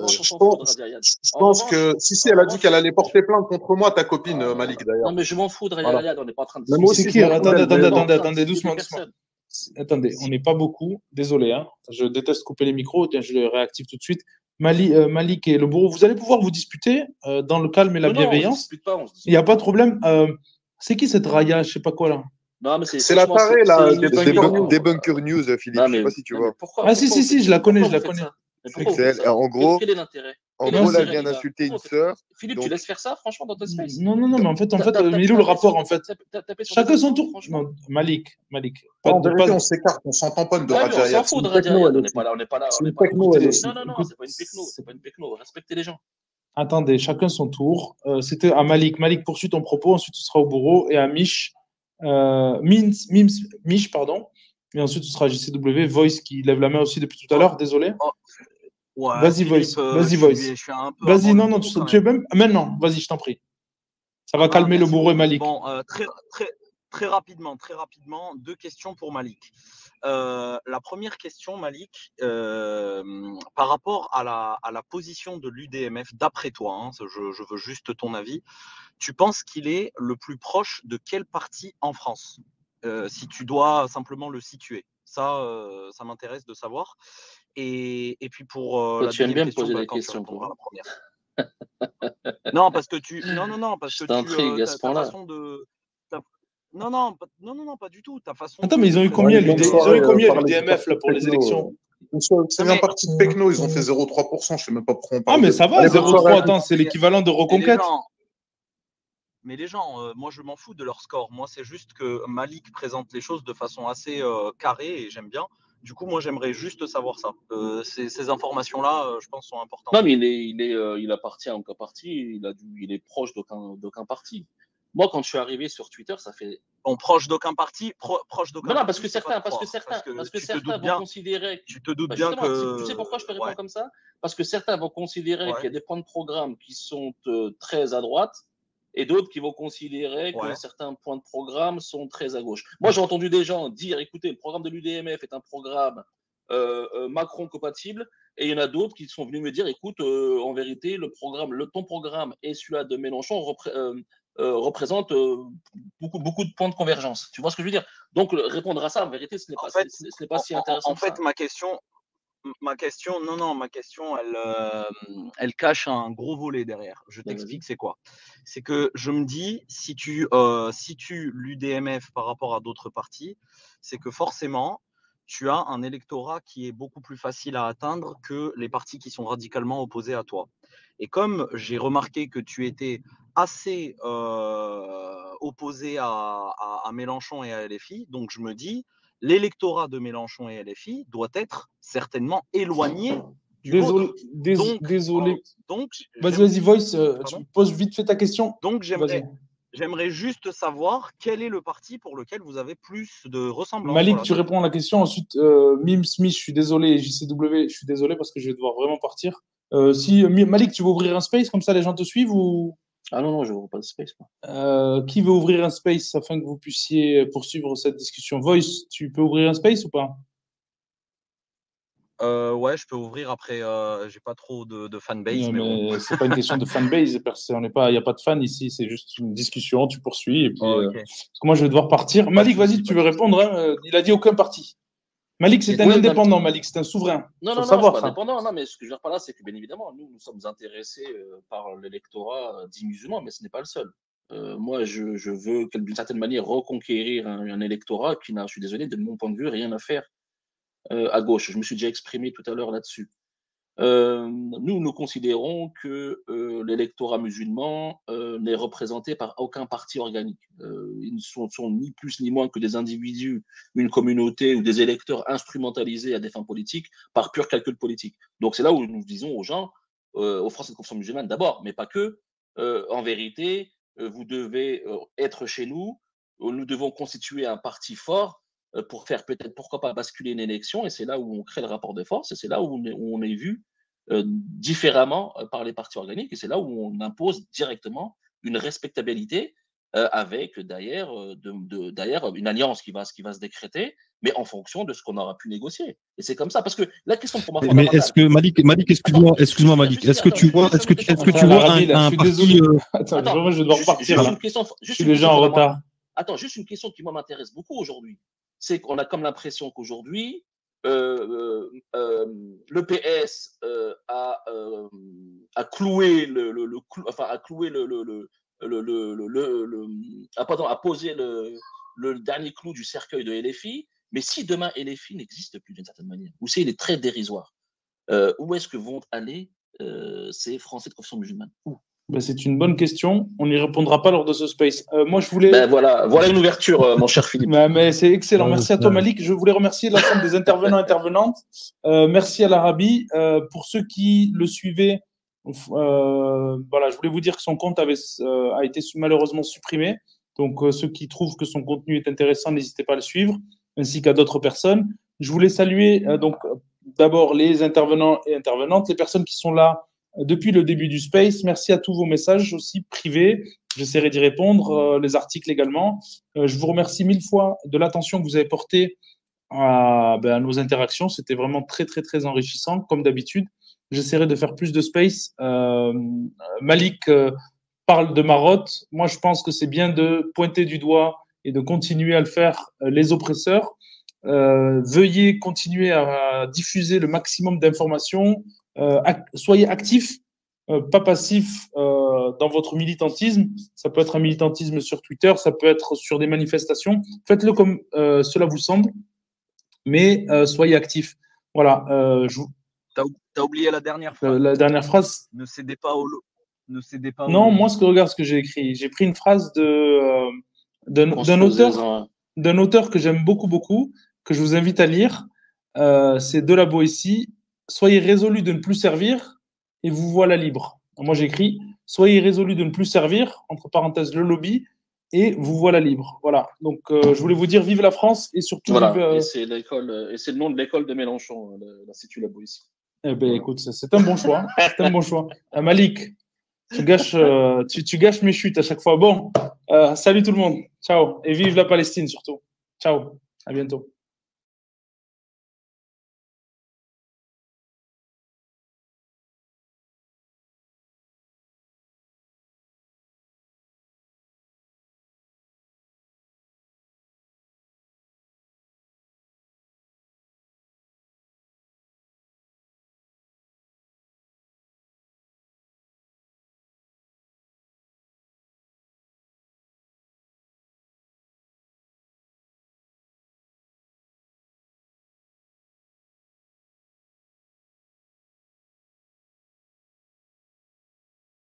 Je pense que si elle a dit qu'elle allait porter plainte contre moi, ta copine, Malik, d'ailleurs. Non, mais je m'en fous de Radia Ayad, on n'est pas en train de. C'est qui? Attendez, doucement. Attendez, on n'est pas beaucoup. Désolé, hein. Je déteste couper les micros. Je le réactive tout de suite. Malik et le bourreau, vous allez pouvoir vous disputer dans le calme et la bienveillance. Il n'y a pas de problème. C'est qui cette Raya? Je ne sais pas quoi là. C'est la tarée là, des Bunker News, Philippe. Je ne sais pas si tu vois. Si, je la connais. En gros, quel est l'intérêt? En gros, là, je viens d'insulter une sœur. Philippe, tu laisses faire ça, franchement, dans tes spaces? Non, mais en fait, Milou, le rapport, en fait. Chacun son tour. Non, Malik. En vérité, on s'écarte, on s'en tamponne de Raja Hayat. On s'en fout de Raja Hayat, on n'est pas là. C'est une techno, elle aussi. Non, c'est pas une techno. Respectez les gens. Attendez, chacun son tour. C'était à Malik. Malik, poursuit ton propos. Ensuite, ce sera au bourreau. Et à Mich, pardon. Et ensuite, ce sera JCW. Voice qui lève la main aussi depuis tout à l'heure. Désolé. Ouais, vas-y, Voice. Vas-y, Voice. Vas-y, non, tu es même. Maintenant, vas-y, je t'en prie. Ça va calmer le bourreau et Malik. Bon, très rapidement, 2 questions pour Malik. La première question, Malik, par rapport à la position de l'UDMF, d'après toi, hein, je veux juste ton avis, tu penses qu'il est le plus proche de quel parti en France, si tu dois simplement le situer? Ça m'intéresse de savoir. Et puis pour la deuxième question, poser des questions, tu répondras à la première. Non, parce que tu ta façon de... Non, pas du tout. Ta façon. Attends, mais ils ont eu combien l'UDMF là pour les élections? C'est un parti de Pecno, ils ont fait 0,3%, je sais même pas pourquoi on parle. Ah, mais ça va, 0,3, attends, c'est l'équivalent de Reconquête. Mais les gens, moi je m'en fous de leur score. Moi, c'est juste que Malik présente les choses de façon assez carrée et j'aime bien. Du coup, moi, j'aimerais juste savoir ça. Ces informations-là, je pense, sont importantes. Non, mais il appartient à aucun parti. Il est proche d'aucun parti. Moi, quand je suis arrivé sur Twitter, ça fait. Bon, proche d'aucun parti, proche d'aucun parti. Non, parce que certains vont considérer. Tu te doutes bien que. Tu sais pourquoi je te réponds comme ça? Parce que certains vont considérer qu'il y a des points de programme qui sont très à droite. Et d'autres qui vont considérer que certains points de programme sont très à gauche. Moi, j'ai entendu des gens dire, écoutez, le programme de l'UDMF est un programme Macron-compatible, et il y en a d'autres qui sont venus me dire, écoute, en vérité, ton programme et celui-là de Mélenchon représentent beaucoup de points de convergence. Tu vois ce que je veux dire? Donc, répondre à ça, en vérité, ce n'est pas si intéressant. En fait, ma question, elle cache un gros volet derrière. Je t'explique c'est quoi. C'est que je me dis, si tu situes l'UDMF par rapport à d'autres partis, c'est que forcément, tu as un électorat qui est beaucoup plus facile à atteindre que les partis qui sont radicalement opposés à toi. Et comme j'ai remarqué que tu étais assez opposé à Mélenchon et à LFI, donc je me dis, l'électorat de Mélenchon et LFI doit être certainement éloigné du vôtre. Désolé. Vas-y, Voice, tu poses vite fait ta question. Donc, j'aimerais juste savoir quel est le parti pour lequel vous avez plus de ressemblance. Malik, tu réponds à la question. Ensuite, Mim Smith, je suis désolé. JCW, je suis désolé parce que je vais devoir vraiment partir. Malik, tu veux ouvrir un space comme ça les gens te suivent ou... Ah non, je n'ouvre pas de space. Qui veut ouvrir un space afin que vous puissiez poursuivre cette discussion? Voice, tu peux ouvrir un space ou pas? Ouais, je peux ouvrir après. J'ai pas trop de fanbase. Non, mais bon. C'est pas une question de fanbase. Il n'y a pas de fan ici. C'est juste une discussion. Tu poursuis. Et puis, parce que moi, je vais devoir partir. Malik, vas-y, tu veux répondre. Hein, il a dit aucun parti. Malik, c'est un indépendant, Malik, c'est un souverain. Non, je suis pas indépendant. Non, mais ce que je veux dire par là, c'est que bien évidemment, nous sommes intéressés par l'électorat dit musulman, mais ce n'est pas le seul. Moi, je veux, d'une certaine manière, reconquérir un électorat qui n'a, je suis désolé, de mon point de vue, rien à faire à gauche. Je me suis déjà exprimé tout à l'heure là-dessus. Nous considérons que l'électorat musulman n'est représenté par aucun parti organique. Ils ne sont ni plus ni moins que des individus, une communauté ou des électeurs instrumentalisés à des fins politiques par pur calcul politique. Donc c'est là où nous disons aux gens, aux Français de confession musulmane d'abord, mais pas que, en vérité, vous devez être chez nous, nous devons constituer un parti fort pour faire peut-être, pourquoi pas, basculer une élection, et c'est là où on crée le rapport de force, et c'est là où on est vu différemment par les partis organiques, et c'est là où on impose directement une respectabilité avec d'ailleurs une alliance qui va se décréter, mais en fonction de ce qu'on aura pu négocier. Et c'est comme ça, parce que la question pour moi fondamentale... Mais est-ce que Malik, excuse-moi Malik, est-ce que tu vois un parti... Attends, je dois repartir là. Je suis déjà en retard. Attends, juste une question qui moi m'intéresse beaucoup aujourd'hui. C'est qu'on a comme l'impression qu'aujourd'hui, le PS a cloué a posé le dernier clou du cercueil de LFI. Mais si demain LFI n'existe plus d'une certaine manière, ou si il est très dérisoire, où est-ce que vont aller c'est français de confession musulmane. Ben, c'est une bonne question. On n'y répondra pas lors de ce space. Moi, je voulais. Ben voilà une ouverture, mon cher Philippe. Mais c'est excellent. Merci à toi, Malik. Je voulais remercier l'ensemble des intervenants et intervenantes. Merci à l'Arabie. Pour ceux qui le suivaient, voilà, je voulais vous dire que son compte a été malheureusement supprimé. Donc, ceux qui trouvent que son contenu est intéressant, n'hésitez pas à le suivre, ainsi qu'à d'autres personnes. Je voulais saluer donc d'abord les intervenants et intervenantes, les personnes qui sont là depuis le début du space. Merci à tous vos messages aussi privés. J'essaierai d'y répondre, les articles également. Je vous remercie 1000 fois de l'attention que vous avez portée à nos interactions. C'était vraiment très, très, très enrichissant, comme d'habitude. J'essaierai de faire plus de space. Malik parle de marotte. Moi, je pense que c'est bien de pointer du doigt et de continuer à le faire, les oppresseurs. Veuillez continuer à diffuser le maximum d'informations. Soyez actifs, pas passifs dans votre militantisme. Ça peut être un militantisme sur Twitter, ça peut être sur des manifestations. Faites-le comme cela vous semble, mais soyez actifs. Voilà. T'as oublié la dernière phrase. La dernière phrase. Ne cédez pas au lot. Ne cédez pas. Non, moi, regarde ce que j'ai écrit. J'ai pris une phrase d'un auteur que j'aime beaucoup, beaucoup, que je vous invite à lire. C'est de la Boétie. Soyez résolus de ne plus servir et vous voilà libre. Moi, j'écris soyez résolus de ne plus servir, entre parenthèses, le lobby, et vous voilà libre. Voilà. Donc, je voulais vous dire vive la France et surtout voilà. vive. Et c'est le nom de l'école de Mélenchon, l'Institut La Boétie. Eh ben, écoute, c'est un bon choix. C'est un bon choix. Malik, tu gâches mes chutes à chaque fois. Bon, salut tout le monde. Ciao. Et vive la Palestine surtout. Ciao. À bientôt.